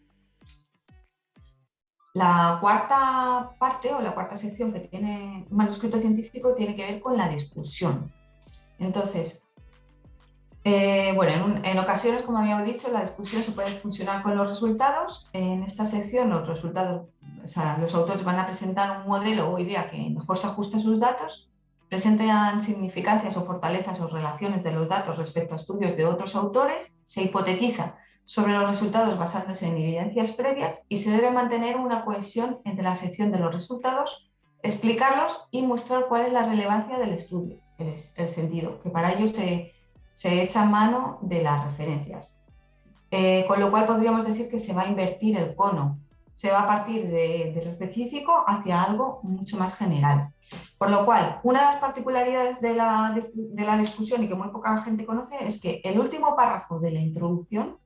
La cuarta parte o la cuarta sección que tiene un manuscrito científico tiene que ver con la discusión. Entonces, bueno, en ocasiones, como habíamos dicho, la discusión se puede fusionar con los resultados. En esta sección, los resultados, o sea, los autores van a presentar un modelo o idea que mejor se ajuste a sus datos, presentan significancias o fortalezas o relaciones de los datos respecto a estudios de otros autores, se hipotetiza sobre los resultados basándose en evidencias previas y se debe mantener una cohesión entre la sección de los resultados, explicarlos y mostrar cuál es la relevancia del estudio, el sentido, que para ello se echa mano de las referencias. Con lo cual podríamos decir que se va a invertir el cono. se va a partir de lo específico hacia algo mucho más general. Por lo cual, una de las particularidades de la discusión y que muy poca gente conoce es que el último párrafo de la introducción,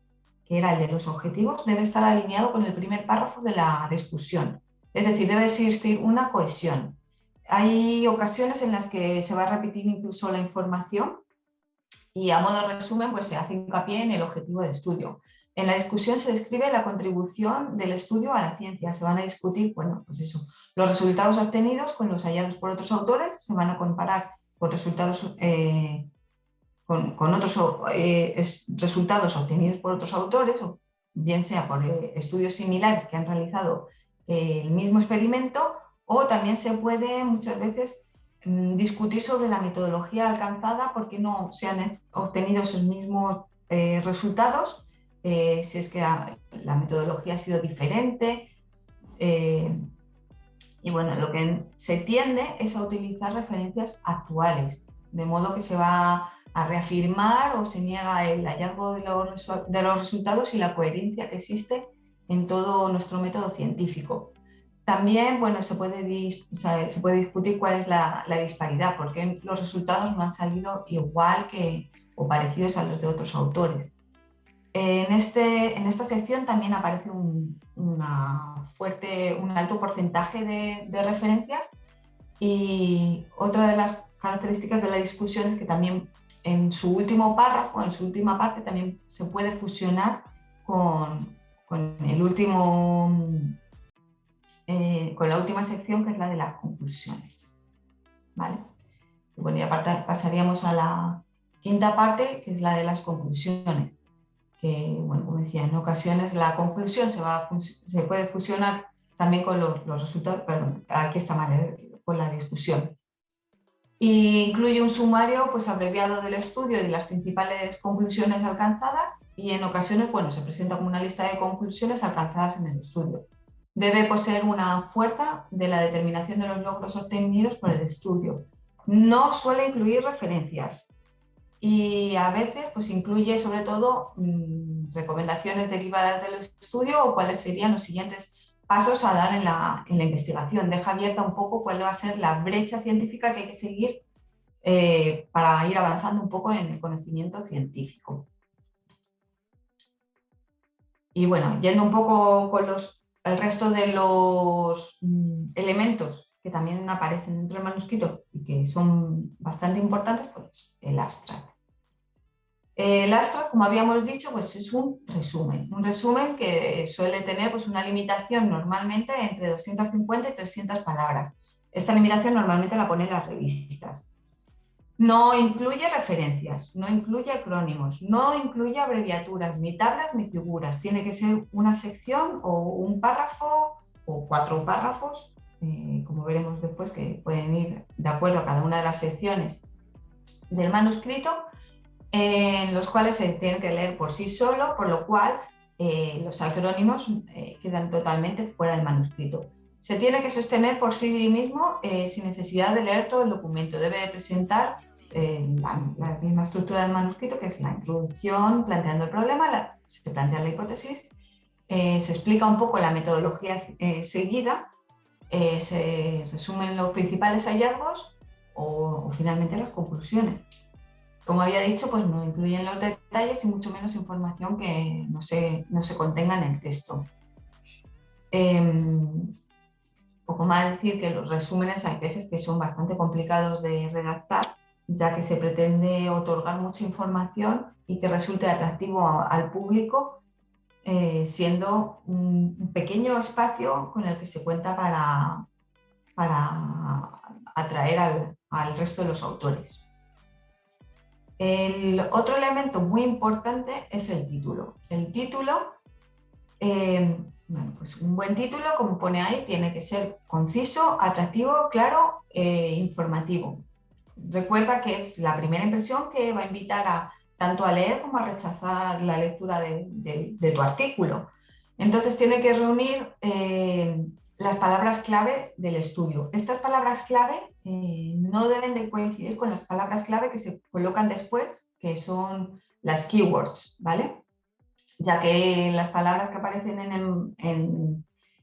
que era el de los objetivos, debe estar alineado con el primer párrafo de la discusión. Es decir, debe existir una cohesión. Hay ocasiones en las que se va a repetir incluso la información y a modo de resumen pues se hace hincapié en el objetivo de estudio. En la discusión se describe la contribución del estudio a la ciencia. Se van a discutir, bueno, pues eso, los resultados obtenidos con los hallados por otros autores, se van a comparar con resultados, con otros resultados obtenidos por otros autores, o bien sea por estudios similares que han realizado el mismo experimento, o también se puede muchas veces discutir sobre la metodología alcanzada, porque no se han obtenido esos mismos resultados, si es que la metodología ha sido diferente. Y bueno, lo que se tiende es a utilizar referencias actuales, de modo que se va a reafirmar o se niega el hallazgo de los resultados y la coherencia que existe en todo nuestro método científico. También, bueno, se puede discutir cuál es la disparidad, porque los resultados no han salido igual que, o parecidos a los de otros autores. En esta sección también aparece un alto porcentaje de referencias, y otra de las características de la discusión es que también en su último párrafo, en su última parte, también se puede fusionar con el último, con la última sección, que es la de las conclusiones. ¿Vale? Bueno, y aparte pasaríamos a la quinta parte, que es la de las conclusiones. Que, bueno, como decía, en ocasiones la conclusión se puede fusionar también con los resultados, perdón, aquí está mal, con la discusión. Y incluye un sumario pues, abreviado del estudio y de las principales conclusiones alcanzadas, y en ocasiones, bueno, se presenta como una lista de conclusiones alcanzadas en el estudio. Debe poseer una fuerza de la determinación de los logros obtenidos por el estudio. No suele incluir referencias, y a veces pues, incluye sobre todo recomendaciones derivadas del estudio o cuáles serían los siguientes pasos a dar en la investigación. Deja abierta un poco cuál va a ser la brecha científica que hay que seguir para ir avanzando un poco en el conocimiento científico. Y bueno, yendo un poco con el resto de los elementos que también aparecen dentro del manuscrito y que son bastante importantes, pues el abstract. El abstract, como habíamos dicho, pues es un resumen que suele tener pues, una limitación normalmente entre 250 y 300 palabras. Esta limitación normalmente la ponen las revistas. No incluye referencias, no incluye acrónimos, no incluye abreviaturas, ni tablas ni figuras. Tiene que ser una sección o un párrafo o 4 párrafos, como veremos después, que pueden ir de acuerdo a cada una de las secciones del manuscrito, en los cuales se tienen que leer por sí solo, por lo cual los acrónimos quedan totalmente fuera del manuscrito. Se tiene que sostener por sí mismo sin necesidad de leer todo el documento. Debe presentar la misma estructura del manuscrito, que es la introducción, planteando el problema, se plantea la hipótesis, se explica un poco la metodología seguida, se resumen los principales hallazgos o finalmente las conclusiones. Como había dicho, pues no incluyen los detalles y mucho menos información que no se contenga en el texto. Poco más decir que los resúmenes hay veces que son bastante complicados de redactar, ya que se pretende otorgar mucha información y que resulte atractivo al público, siendo un pequeño espacio con el que se cuenta para atraer al resto de los autores. El otro elemento muy importante es el título. El título, bueno, pues un buen título, como pone ahí, tiene que ser conciso, atractivo, claro e informativo. Recuerda que es la primera impresión que va a invitar tanto a leer como a rechazar la lectura de tu artículo. Entonces tiene que reunir las palabras clave del estudio. Estas palabras clave no deben de coincidir con las palabras clave que se colocan después, que son las keywords, ¿vale? Ya que las palabras que aparecen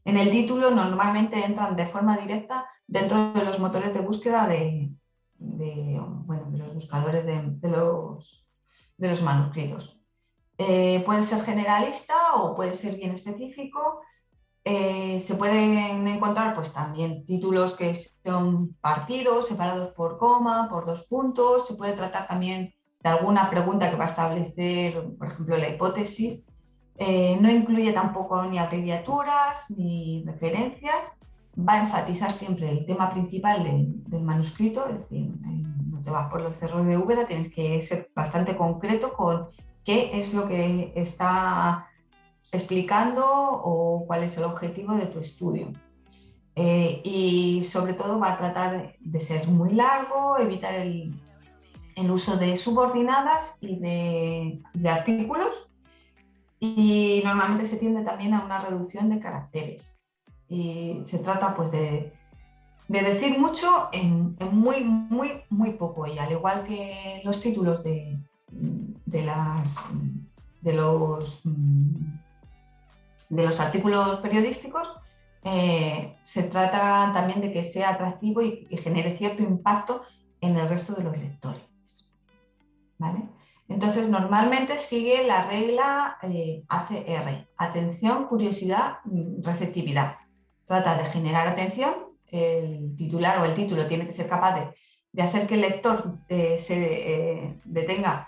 En el título normalmente entran de forma directa dentro de los motores de búsqueda de los buscadores de los manuscritos. Puede ser generalista o puede ser bien específico. Se pueden encontrar pues, también títulos que son partidos, separados por coma, por dos puntos. Se puede tratar también de alguna pregunta que va a establecer, por ejemplo, la hipótesis. No incluye tampoco ni abreviaturas ni referencias. Va a enfatizar siempre el tema principal del manuscrito, es decir, no te vas por los cerros de Úbeda, tienes que ser bastante concreto con qué es lo que está explicando o cuál es el objetivo de tu estudio. Y sobre todo va a tratar de ser muy largo, evitar el uso de subordinadas y de artículos, y normalmente se tiende también a una reducción de caracteres. Y se trata pues de decir mucho en muy, muy, muy poco. Y al igual que los títulos de los artículos periodísticos, se trata también de que sea atractivo y genere cierto impacto en el resto de los lectores. ¿Vale? Entonces, normalmente sigue la regla ACR, atención, curiosidad, receptividad. Trata de generar atención, el titular o el título tiene que ser capaz de hacer que el lector se detenga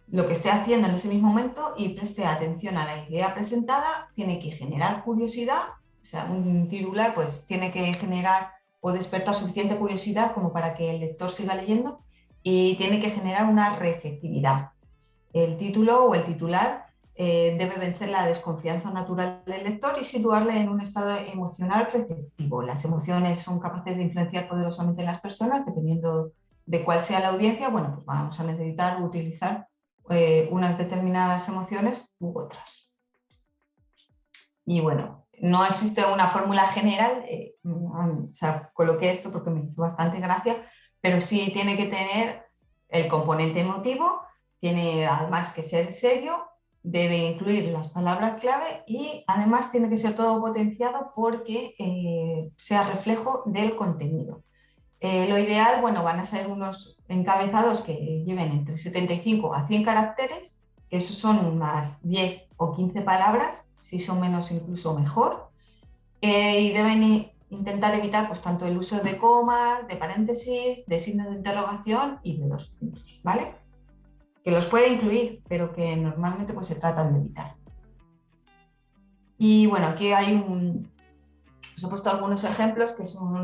lo que esté haciendo en ese mismo momento y preste atención a la idea presentada. Tiene que generar curiosidad, o sea, un titular pues tiene que generar o despertar suficiente curiosidad como para que el lector siga leyendo, y tiene que generar una receptividad. El título o el titular debe vencer la desconfianza natural del lector y situarle en un estado emocional receptivo. Las emociones son capaces de influenciar poderosamente en las personas, dependiendo de cuál sea la audiencia. Bueno, pues vamos a necesitar utilizar unas determinadas emociones u otras. Y bueno, no existe una fórmula general, o sea, coloqué esto porque me hizo bastante gracia, pero sí tiene que tener el componente emotivo, tiene además que ser serio, debe incluir las palabras clave y además tiene que ser todo potenciado porque sea reflejo del contenido. Lo ideal, bueno, van a ser unos encabezados que lleven entre 75 a 100 caracteres, que esos son unas 10 o 15 palabras, si son menos incluso mejor, y deben intentar evitar pues, tanto el uso de comas, de paréntesis, de signos de interrogación y de dos puntos, ¿vale? Que los puede incluir, pero que normalmente pues, se tratan de evitar. Y bueno, aquí os he puesto algunos ejemplos que son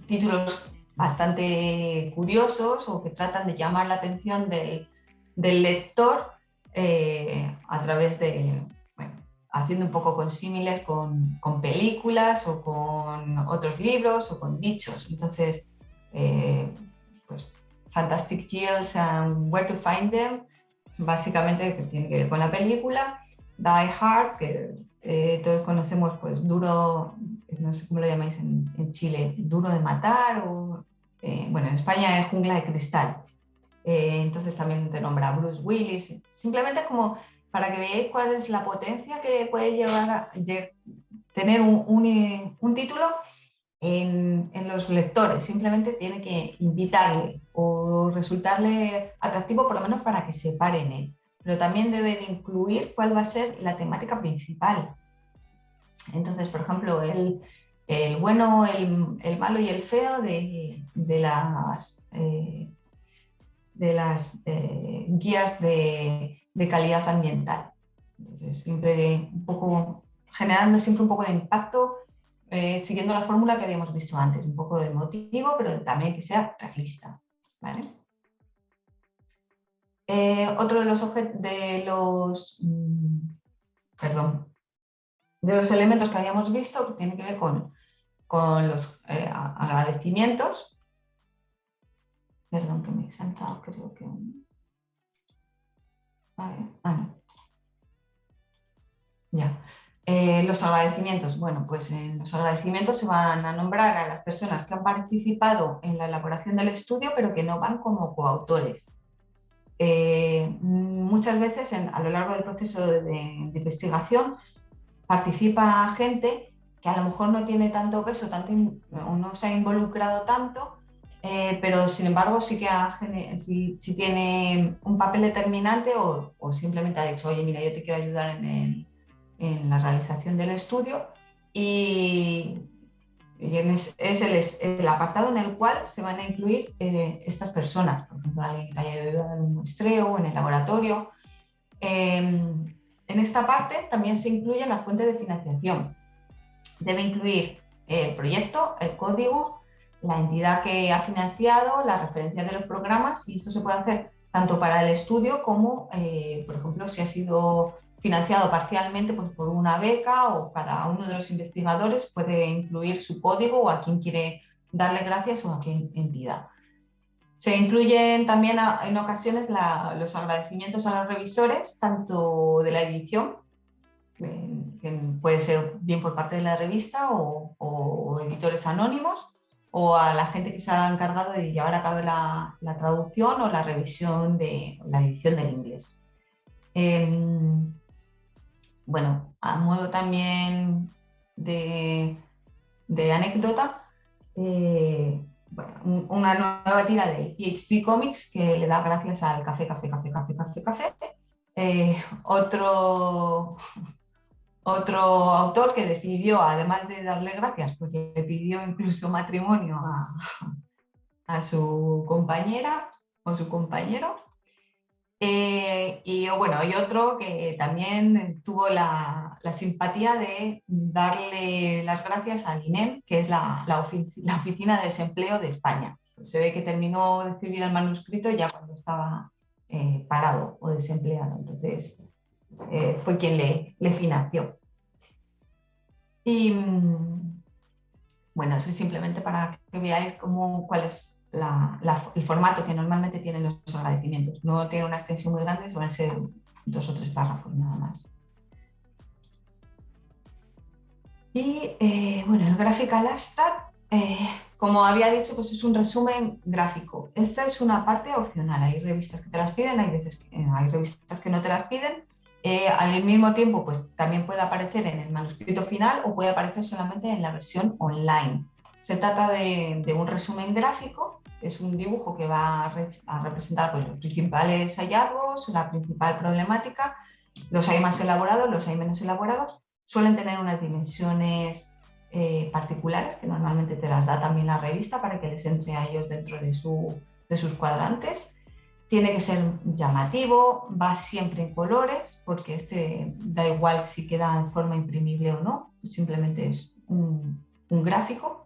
títulos bastante curiosos o que tratan de llamar la atención del lector a través de, bueno, haciendo un poco consímiles con películas o con otros libros o con dichos. Entonces, pues Fantastic Tales and Where to Find Them, básicamente que tiene que ver con la película. Die Hard, que todos conocemos, pues duro, no sé cómo lo llamáis en Chile, duro de matar, o bueno, en España es Jungla de Cristal. Entonces también te nombra Bruce Willis, simplemente como para que veáis cuál es la potencia que puede llevar a tener un título en los lectores. Simplemente tiene que invitarle o resultarle atractivo, por lo menos para que se pare en él. Pero también debe de incluir cuál va a ser la temática principal. Entonces, por ejemplo, el bueno, el malo y el feo de las guías de calidad ambiental. Entonces, siempre un poco, generando siempre un poco de impacto, siguiendo la fórmula que habíamos visto antes, un poco de emotivo, pero también que sea realista, ¿vale? Otro de los elementos que habíamos visto tiene que ver con los agradecimientos. Perdón, que me he saltado, creo que... Vale. No. Ya. Los agradecimientos. Bueno, pues en los agradecimientos se van a nombrar a las personas que han participado en la elaboración del estudio, pero que no van como coautores. muchas veces a lo largo del proceso de investigación participa gente que a lo mejor no tiene tanto peso o no se ha involucrado tanto, pero sin embargo sí tiene un papel determinante o simplemente ha dicho, oye, mira, yo te quiero ayudar en la realización del estudio y, el apartado en el cual se van a incluir estas personas, por ejemplo, alguien que haya ayudado en un muestreo o en el laboratorio. En esta parte también se incluye la fuente de financiación. Debe incluir el proyecto, el código, la entidad que ha financiado, las referencias de los programas, y esto se puede hacer tanto para el estudio como, por ejemplo, si ha sido financiado parcialmente pues, por una beca, o cada uno de los investigadores puede incluir su código o a quien quiere darle gracias o a qué entidad. Se incluyen también en ocasiones los agradecimientos a los revisores, tanto de la edición, que puede ser bien por parte de la revista o editores anónimos, o a la gente que se ha encargado de llevar a cabo la traducción o la revisión de la edición del inglés. Bueno, a modo también de anécdota, una nueva tira de PhD Comics que le da gracias al café, café, café, café, café, café. Otro autor que decidió, además de darle gracias, porque le pidió incluso matrimonio a su compañera o su compañero. Y otro que también tuvo la simpatía de darle las gracias al INEM, que es la Oficina de Desempleo de España. Se ve que terminó de escribir el manuscrito ya cuando estaba parado o desempleado. Entonces, fue quien le financió. Y bueno, eso es simplemente para que veáis cuál es el formato que normalmente tienen los agradecimientos. No tiene una extensión muy grande, suelen ser 2 o 3 párrafos nada más. Y el Graphical Abstract, como había dicho, pues es un resumen gráfico. Esta es una parte opcional. Hay revistas que te las piden, hay revistas que no te las piden. Al mismo tiempo, pues también puede aparecer en el manuscrito final o puede aparecer solamente en la versión online. Se trata de un resumen gráfico, es un dibujo que va a representar pues, los principales hallazgos, la principal problemática. Los hay más elaborados, los hay menos elaborados. Suelen tener unas dimensiones particulares que normalmente te las da también la revista para que les entre a ellos dentro de sus cuadrantes. Tiene que ser llamativo, va siempre en colores, porque da igual si queda en forma imprimible o no, simplemente es un gráfico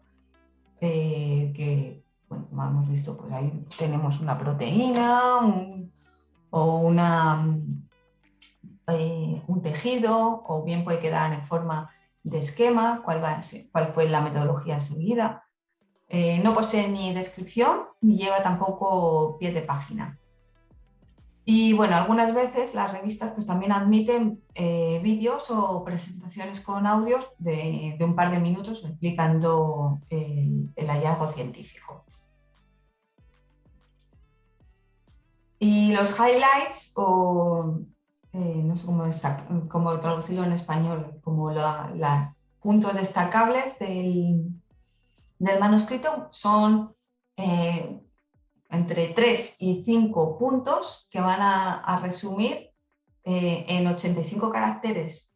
que, bueno, como hemos visto, pues ahí tenemos una proteína o un tejido, o bien puede quedar en forma de esquema, cuál fue la metodología seguida. No posee ni descripción ni lleva tampoco pie de página. Y bueno, algunas veces las revistas pues, también admiten vídeos o presentaciones con audios de un par de minutos explicando el hallazgo científico. Y los highlights, no sé cómo traducirlo en español, como los puntos destacables del manuscrito, son entre 3 y 5 puntos que van a resumir en 85 caracteres,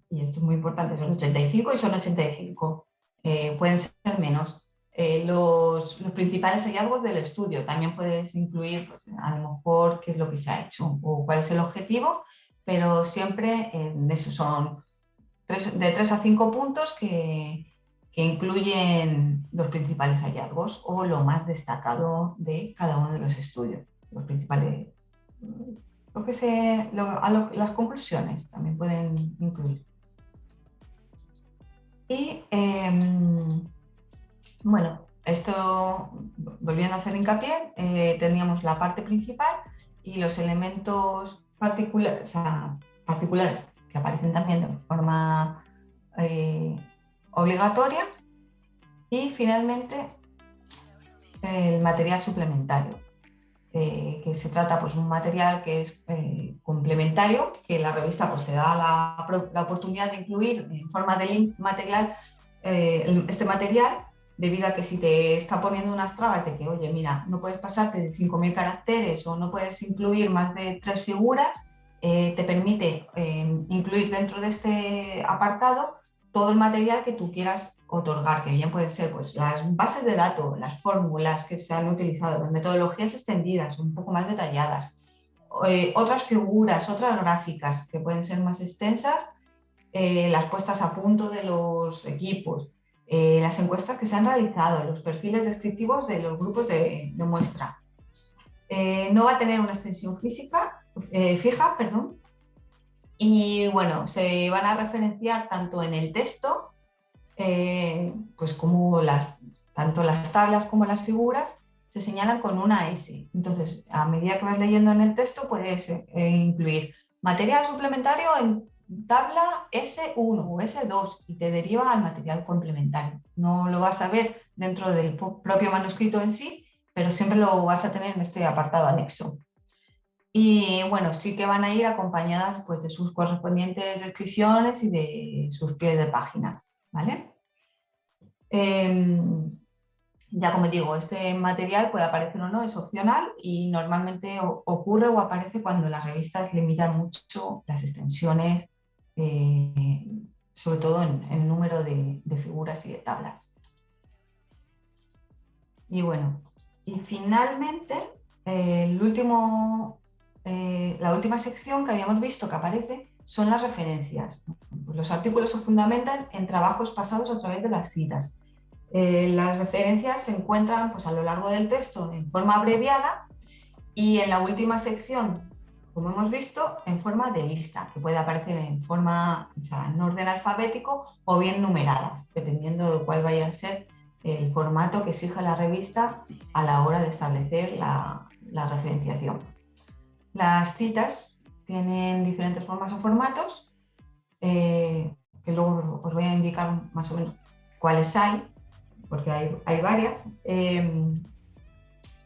y esto es muy importante, son 85 y son 85, pueden ser menos. Los principales hallazgos del estudio, también puedes incluir pues, a lo mejor qué es lo que se ha hecho o cuál es el objetivo, pero siempre en eso son de 3 a 5 puntos que incluyen los principales hallazgos o lo más destacado de cada uno de los estudios. Los principales, las conclusiones también pueden incluir. Y bueno, esto, volviendo a hacer hincapié, teníamos la parte principal y los elementos particulares que aparecen también de forma obligatoria, y finalmente el material suplementario. que se trata pues, de un material que es complementario, que la revista pues, te da la oportunidad de incluir en forma de link material este material, debido a que si te está poniendo unas trabas de que, oye, mira, no puedes pasarte de 5.000 caracteres o no puedes incluir más de 3 figuras, te permite incluir dentro de este apartado todo el material que tú quieras otorgar, que bien pueden ser pues, las bases de datos, las fórmulas que se han utilizado, las metodologías extendidas, un poco más detalladas, otras figuras, otras gráficas que pueden ser más extensas, las puestas a punto de los equipos, las encuestas que se han realizado, los perfiles descriptivos de los grupos de muestra. No va a tener una extensión fija, perdón, y bueno, se van a referenciar tanto en el texto, pues como tanto las tablas como las figuras se señalan con una S. Entonces, a medida que vas leyendo en el texto, puedes incluir material suplementario en tabla S1 o S2 y te deriva al material complementario. No lo vas a ver dentro del propio manuscrito en sí, pero siempre lo vas a tener en este apartado anexo. Y bueno, sí que van a ir acompañadas pues, de sus correspondientes descripciones y de sus pies de página, ¿vale? Ya como digo, este material puede aparecer o no, es opcional y normalmente ocurre o aparece cuando las revistas limitan mucho las extensiones, sobre todo en número de figuras y de tablas. Y bueno, y finalmente, la última sección que habíamos visto que aparece son las referencias. Pues los artículos se fundamentan en trabajos pasados a través de las citas. Las referencias se encuentran pues, a lo largo del texto en forma abreviada y en la última sección, como hemos visto, en forma de lista, que puede aparecer en forma, o sea, en orden alfabético o bien numeradas, dependiendo de cuál vaya a ser el formato que exija la revista a la hora de establecer la referenciación. Las citas tienen diferentes formas o formatos, que luego os voy a indicar más o menos cuáles hay, porque hay varias.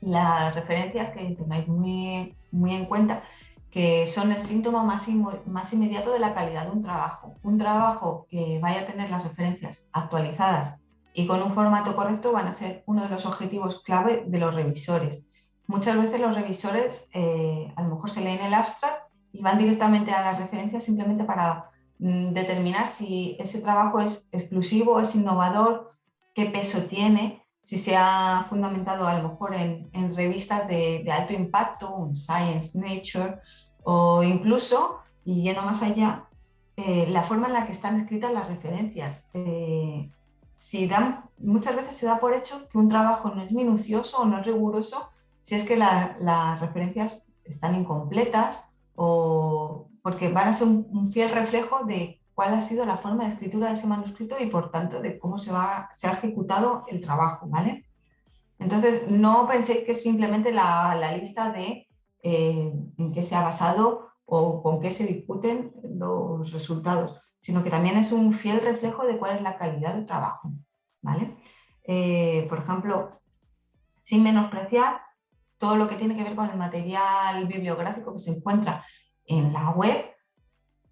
Las referencias que tengáis muy en cuenta, que son el síntoma más inmediato de la calidad de un trabajo. Un trabajo que vaya a tener las referencias actualizadas y con un formato correcto van a ser uno de los objetivos clave de los revisores. Muchas veces los revisores a lo mejor se leen el abstract y van directamente a las referencias simplemente para determinar si ese trabajo es exclusivo, es innovador, qué peso tiene, si se ha fundamentado a lo mejor en revistas de alto impacto, un Science, Nature, o incluso, y yendo más allá, la forma en la que están escritas las referencias. Muchas veces se da por hecho que un trabajo no es minucioso o no es riguroso si es que las referencias están incompletas o porque van a ser un fiel reflejo de cuál ha sido la forma de escritura de ese manuscrito y por tanto de cómo se ha ejecutado el trabajo, ¿vale? Entonces, no penséis que es simplemente la lista de en qué se ha basado o con qué se discuten los resultados, sino que también es un fiel reflejo de cuál es la calidad del trabajo, ¿vale? Por ejemplo, sin menospreciar todo lo que tiene que ver con el material bibliográfico que se encuentra en la web,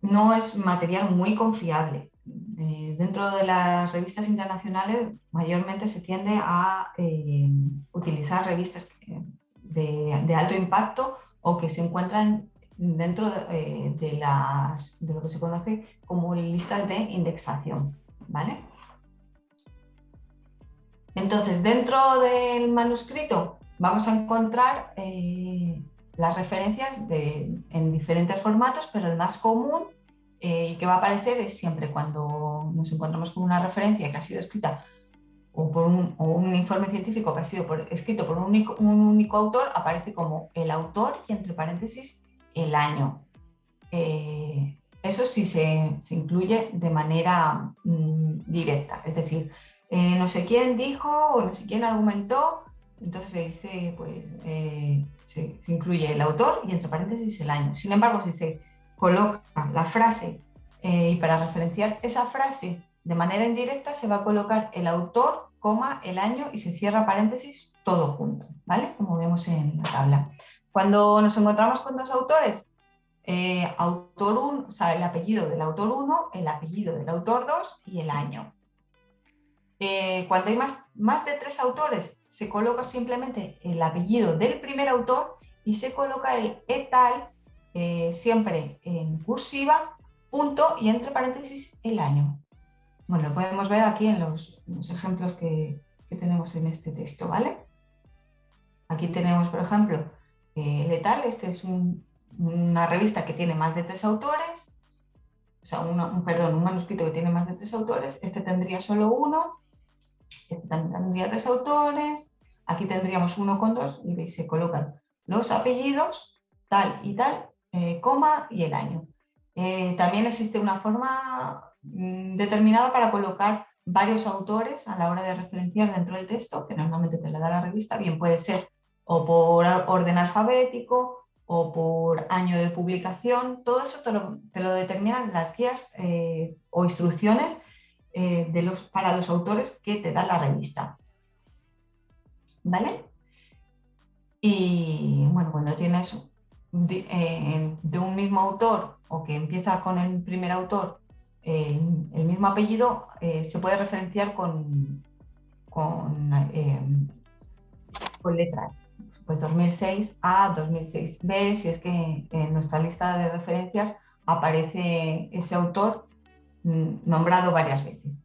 no es material muy confiable. Dentro de las revistas internacionales mayormente se tiende a utilizar revistas de alto impacto o que se encuentran dentro de lo que se conoce como listas de indexación, ¿vale? Entonces, dentro del manuscrito vamos a encontrar las referencias en diferentes formatos, pero el más común y que va a aparecer es siempre cuando nos encontramos con una referencia que ha sido escrita o un informe científico que ha sido escrito por un único autor, aparece como el autor y entre paréntesis el año. Eso sí se incluye de manera directa, es decir, no sé quién dijo o no sé quién argumentó, entonces se dice, pues se incluye el autor y entre paréntesis el año. Sin embargo, si se coloca la frase y para referenciar esa frase de manera indirecta se va a colocar el autor coma, el año y se cierra paréntesis todo junto, ¿vale? Como vemos en la tabla. Cuando nos encontramos con dos autores, autor 1, o sea, el apellido del autor 1, el apellido del autor 2 y el año. Cuando hay más de 3 autores, se coloca simplemente el apellido del primer autor y se coloca el et al, siempre en cursiva, punto y entre paréntesis el año. Bueno, lo podemos ver aquí en los ejemplos que tenemos en este texto, ¿vale? Aquí tenemos, por ejemplo, Letal, este es una revista que tiene más de 3 autores, o sea, un manuscrito que tiene más de 3 autores, este tendría solo uno, este también tendría 3 autores, aquí tendríamos uno con 2 y se colocan los apellidos, tal y tal, coma y el año. También existe una forma determinada para colocar varios autores a la hora de referenciar dentro del texto, que normalmente te la da la revista, bien puede ser o por orden alfabético o por año de publicación, todo eso te lo determinan las guías o instrucciones para los autores que te da la revista. ¿Vale? Y bueno, cuando tienes de un mismo autor o que empieza con el primer autor el mismo apellido, se puede referenciar con letras. Pues 2006A, 2006B, si es que en nuestra lista de referencias aparece ese autor nombrado varias veces,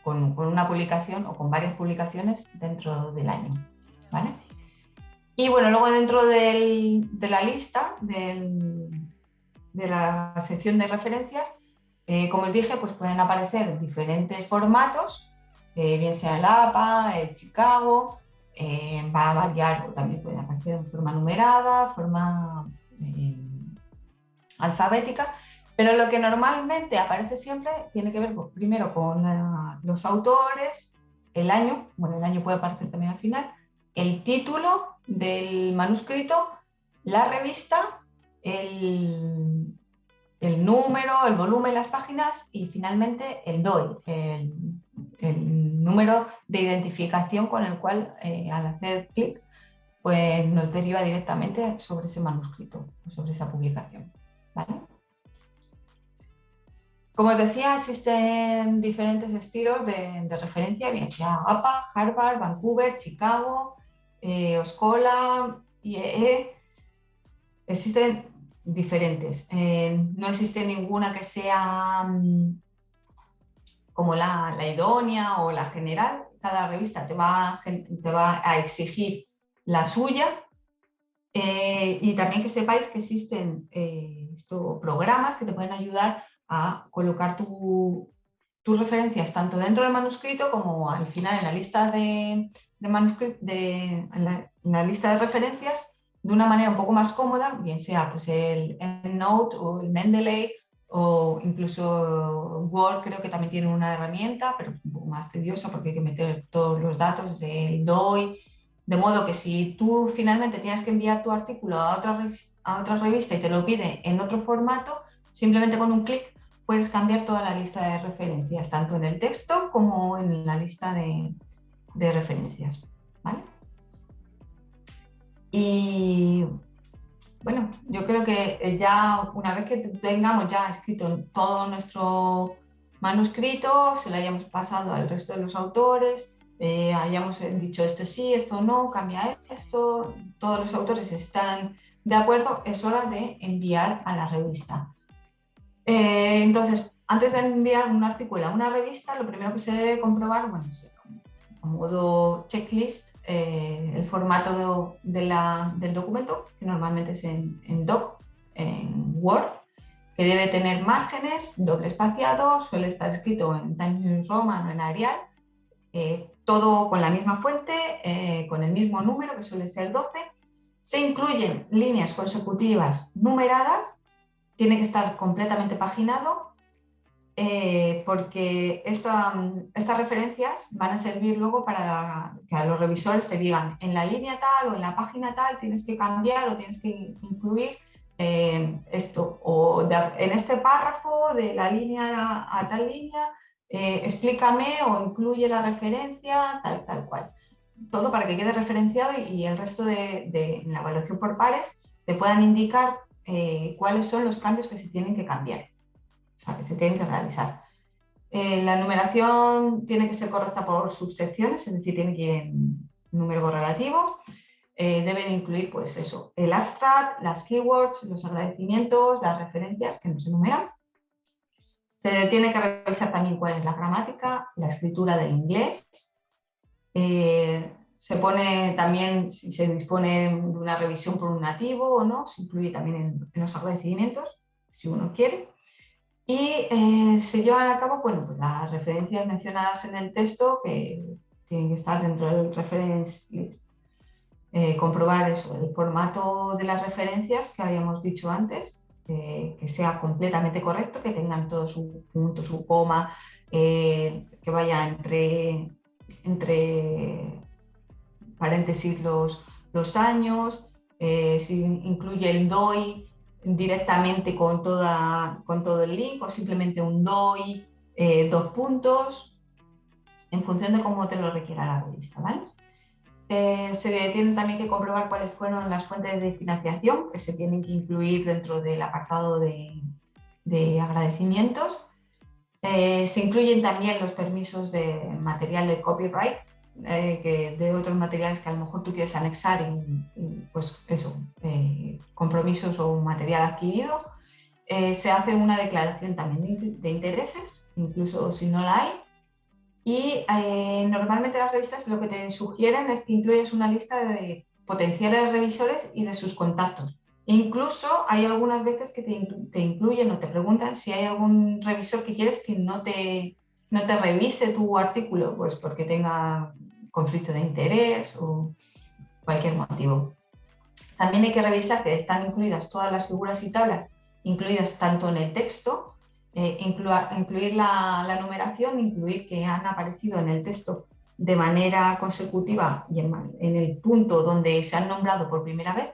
con una publicación o con varias publicaciones dentro del año. ¿Vale? Y bueno, luego dentro de la lista, de la sección de referencias, como os dije, pues pueden aparecer diferentes formatos, bien sea el APA, el Chicago, va a variar, o también puede aparecer en forma numerada, forma alfabética, pero lo que normalmente aparece siempre tiene que ver primero con los autores, el año, bueno, el año puede aparecer también al final, el título del manuscrito, la revista, el número, el volumen, las páginas y finalmente el DOI, el número de identificación con el cual al hacer clic pues nos deriva directamente sobre ese manuscrito, sobre esa publicación. ¿Vale? Como os decía, existen diferentes estilos de referencia, bien sea APA, Harvard, Vancouver, Chicago, Oscola, IEE. Existen diferentes. No existe ninguna que sea como la idónea o la general. Cada revista te va a exigir la suya. Y también que sepáis que existen programas que te pueden ayudar a colocar tus referencias tanto dentro del manuscrito como al final en la lista en la lista de referencias de una manera un poco más cómoda, bien sea pues el EndNote o el Mendeley o incluso Word. Creo que también tiene una herramienta, pero es un poco más tediosa porque hay que meter todos los datos del DOI. De modo que si tú finalmente tienes que enviar tu artículo a otra revista y te lo pide en otro formato, simplemente con un clic puedes cambiar toda la lista de referencias, tanto en el texto como en la lista de referencias. ¿Vale? Y bueno, yo creo que ya una vez que tengamos ya escrito todo nuestro manuscrito, se lo hayamos pasado al resto de los autores, hayamos dicho esto sí, esto no, cambia esto, todos los autores están de acuerdo, es hora de enviar a la revista. Entonces, antes de enviar un artículo a una revista, lo primero que se debe comprobar, bueno, a modo checklist, el formato del documento, que normalmente es en doc, en Word, que debe tener márgenes, doble espaciado, suele estar escrito en Times New Roman o en Arial, todo con la misma fuente, con el mismo número, que suele ser 12. Se incluyen líneas consecutivas numeradas, tiene que estar completamente paginado, porque estas referencias van a servir luego para que a los revisores te digan en la línea tal o en la página tal tienes que cambiar o tienes que incluir esto, o en este párrafo de la línea a tal línea explícame o incluye la referencia, tal cual. Todo para que quede referenciado y el resto en la evaluación por pares te puedan indicar cuáles son los cambios que se tienen que cambiar, o sea, que se tienen que realizar. La numeración tiene que ser correcta por subsecciones, es decir, tiene que ir en número correlativo. Debe de incluir, pues eso, el abstract, las keywords, los agradecimientos, las referencias que no se enumeran. Se tiene que revisar también cuál es la gramática, la escritura del inglés. Se pone también si se dispone de una revisión por un nativo o no, se incluye también en los agradecimientos, si uno quiere. Y se llevan a cabo, bueno, pues las referencias mencionadas en el texto que tienen que estar dentro del reference list. Comprobar eso, el formato de las referencias que habíamos dicho antes, que sea completamente correcto, que tengan todo su punto, su coma, que vaya entre paréntesis los años, si incluye el DOI directamente con todo el link o simplemente un DOI, dos puntos, en función de cómo te lo requiera la revista, ¿vale? Se tienen también que comprobar cuáles fueron las fuentes de financiación que se tienen que incluir dentro del apartado de agradecimientos. Se incluyen también los permisos de material de copyright, de otros materiales que a lo mejor tú quieres anexar pues eso, compromisos o material adquirido. Se hace una declaración también de intereses, incluso si no la hay. Y normalmente las revistas lo que te sugieren es que incluyas una lista de potenciales revisores y de sus contactos. Incluso hay algunas veces que te incluyen o te preguntan si hay algún revisor que quieres que no te revise tu artículo, pues porque tenga conflicto de interés o cualquier motivo. También hay que revisar que están incluidas todas las figuras y tablas, incluidas tanto en el texto, incluir la numeración, incluir que han aparecido en el texto de manera consecutiva y en el punto donde se han nombrado por primera vez.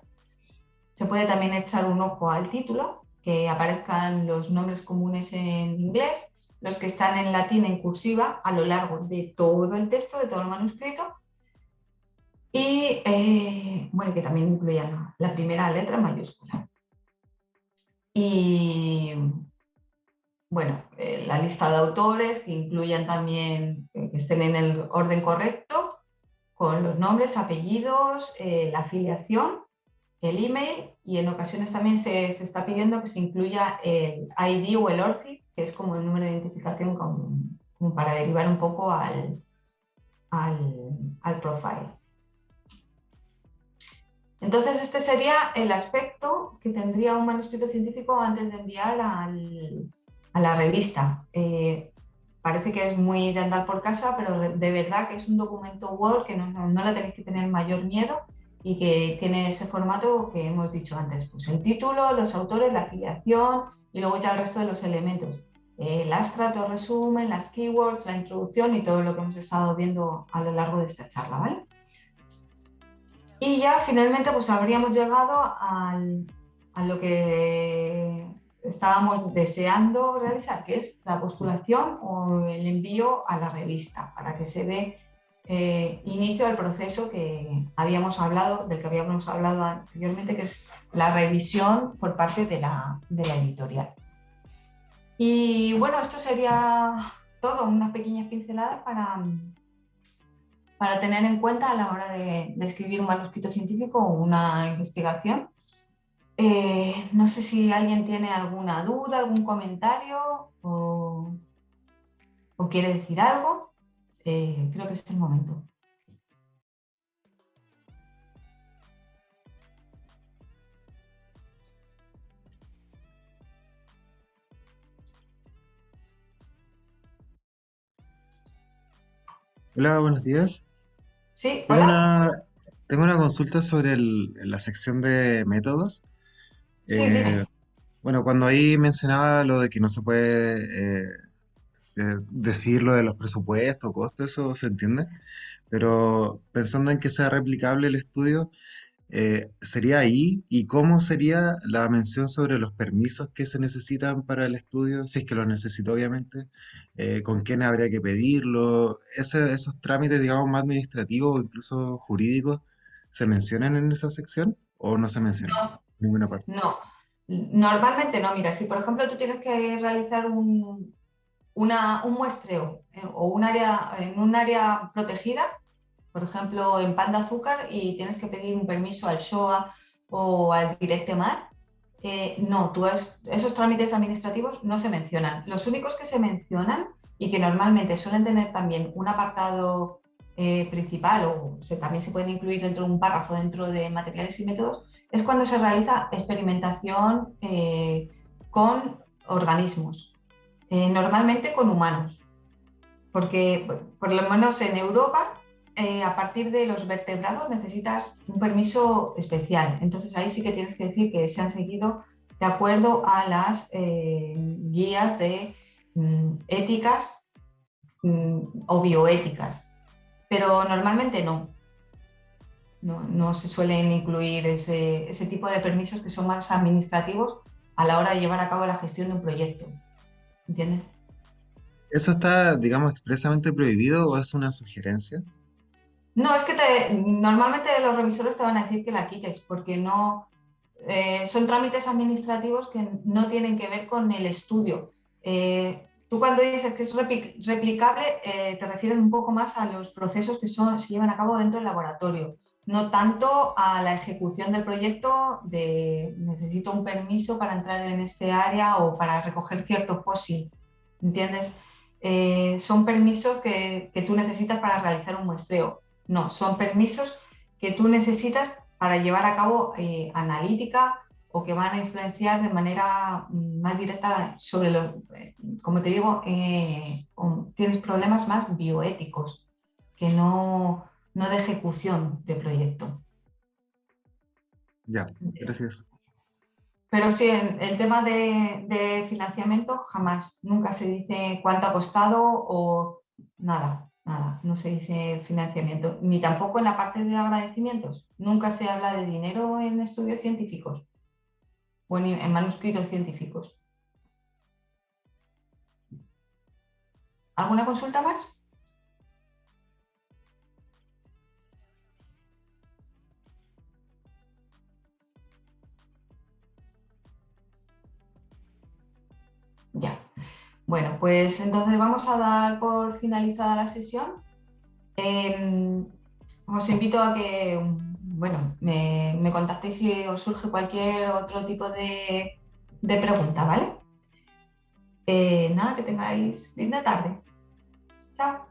Se puede también echar un ojo al título, que aparezcan los nombres comunes en inglés, los que están en latín en cursiva a lo largo de todo el texto, de todo el manuscrito, y bueno, que también incluya la primera letra mayúscula. Y bueno, la lista de autores que incluyan también, que estén en el orden correcto, con los nombres, apellidos, la afiliación, el email, y en ocasiones también se está pidiendo que se incluya el ID o el ORCID, que es como el número de identificación como para derivar un poco al profile. Entonces, este sería el aspecto que tendría un manuscrito científico antes de enviar a la revista. Parece que es muy de andar por casa, pero de verdad que es un documento Word que no le tenéis que tener mayor miedo y que tiene ese formato que hemos dicho antes. Pues el título, los autores, la afiliación y luego ya el resto de los elementos. El abstract, resumen, las keywords, la introducción y todo lo que hemos estado viendo a lo largo de esta charla, ¿vale? Y ya finalmente pues habríamos llegado a lo que estábamos deseando realizar, que es la postulación o el envío a la revista, para que se dé inicio al proceso que habíamos hablado, del que habíamos hablado anteriormente, que es la revisión por parte de la editorial. Y bueno, esto sería todo, una pequeña pincelada para tener en cuenta a la hora de escribir un manuscrito científico o una investigación. No sé si alguien tiene alguna duda, algún comentario o quiere decir algo. Creo que es el momento. Hola, buenos días. Sí, Tengo hola. una, tengo una consulta sobre la sección de métodos. Sí, Eh, dime. bueno, cuando ahí mencionaba lo de que no se puede decir lo de los presupuestos, costos, eso se entiende, pero pensando en que sea replicable el estudio, ¿Sería ahí? ¿Y cómo sería la mención sobre los permisos que se necesitan para el estudio? Si es que los necesito, obviamente. ¿Con quién habría que pedirlo? Esos trámites, digamos, más administrativos o incluso jurídicos, ¿se mencionan en esa sección o no se mencionan? No, En ninguna parte. no. Normalmente no. Mira, si por ejemplo tú tienes que realizar un muestreo o en un área protegida, por ejemplo, en Pan de Azúcar, y tienes que pedir un permiso al SOA o al Directemar, no, esos trámites administrativos no se mencionan. Los únicos que se mencionan y que normalmente suelen tener también un apartado principal también se pueden incluir dentro de un párrafo dentro de materiales y métodos, es cuando se realiza experimentación con organismos, normalmente con humanos, porque por lo menos en Europa, a partir de los vertebrados necesitas un permiso especial. Entonces ahí sí que tienes que decir que se han seguido de acuerdo a las guías de éticas o bioéticas. Pero normalmente no se suelen incluir ese tipo de permisos que son más administrativos a la hora de llevar a cabo la gestión de un proyecto. ¿Entiendes? ¿Eso está, digamos, expresamente prohibido o es una sugerencia? No, es que normalmente los revisores te van a decir que la quites porque no son trámites administrativos que no tienen que ver con el estudio. Tú cuando dices que es replicable, te refieres un poco más a los procesos que se llevan a cabo dentro del laboratorio, no tanto a la ejecución del proyecto de necesito un permiso para entrar en este área o para recoger cierto fósil, ¿entiendes? Son permisos que tú necesitas para realizar un muestreo. No, son permisos que tú necesitas para llevar a cabo analítica o que van a influenciar de manera más directa sobre los, como te digo, tienes problemas más bioéticos que no de ejecución de proyecto. Ya, gracias. Pero sí, en el tema de financiamiento jamás, nunca se dice cuánto ha costado o nada, no se dice financiamiento, ni tampoco en la parte de agradecimientos, nunca se habla de dinero en estudios científicos o en manuscritos científicos. ¿Alguna consulta más? Ya. Bueno, pues entonces vamos a dar por finalizada la sesión. Eh, Os invito a que, bueno, me contactéis si os surge cualquier otro tipo de pregunta, ¿vale? Nada, que tengáis linda tarde. Chao.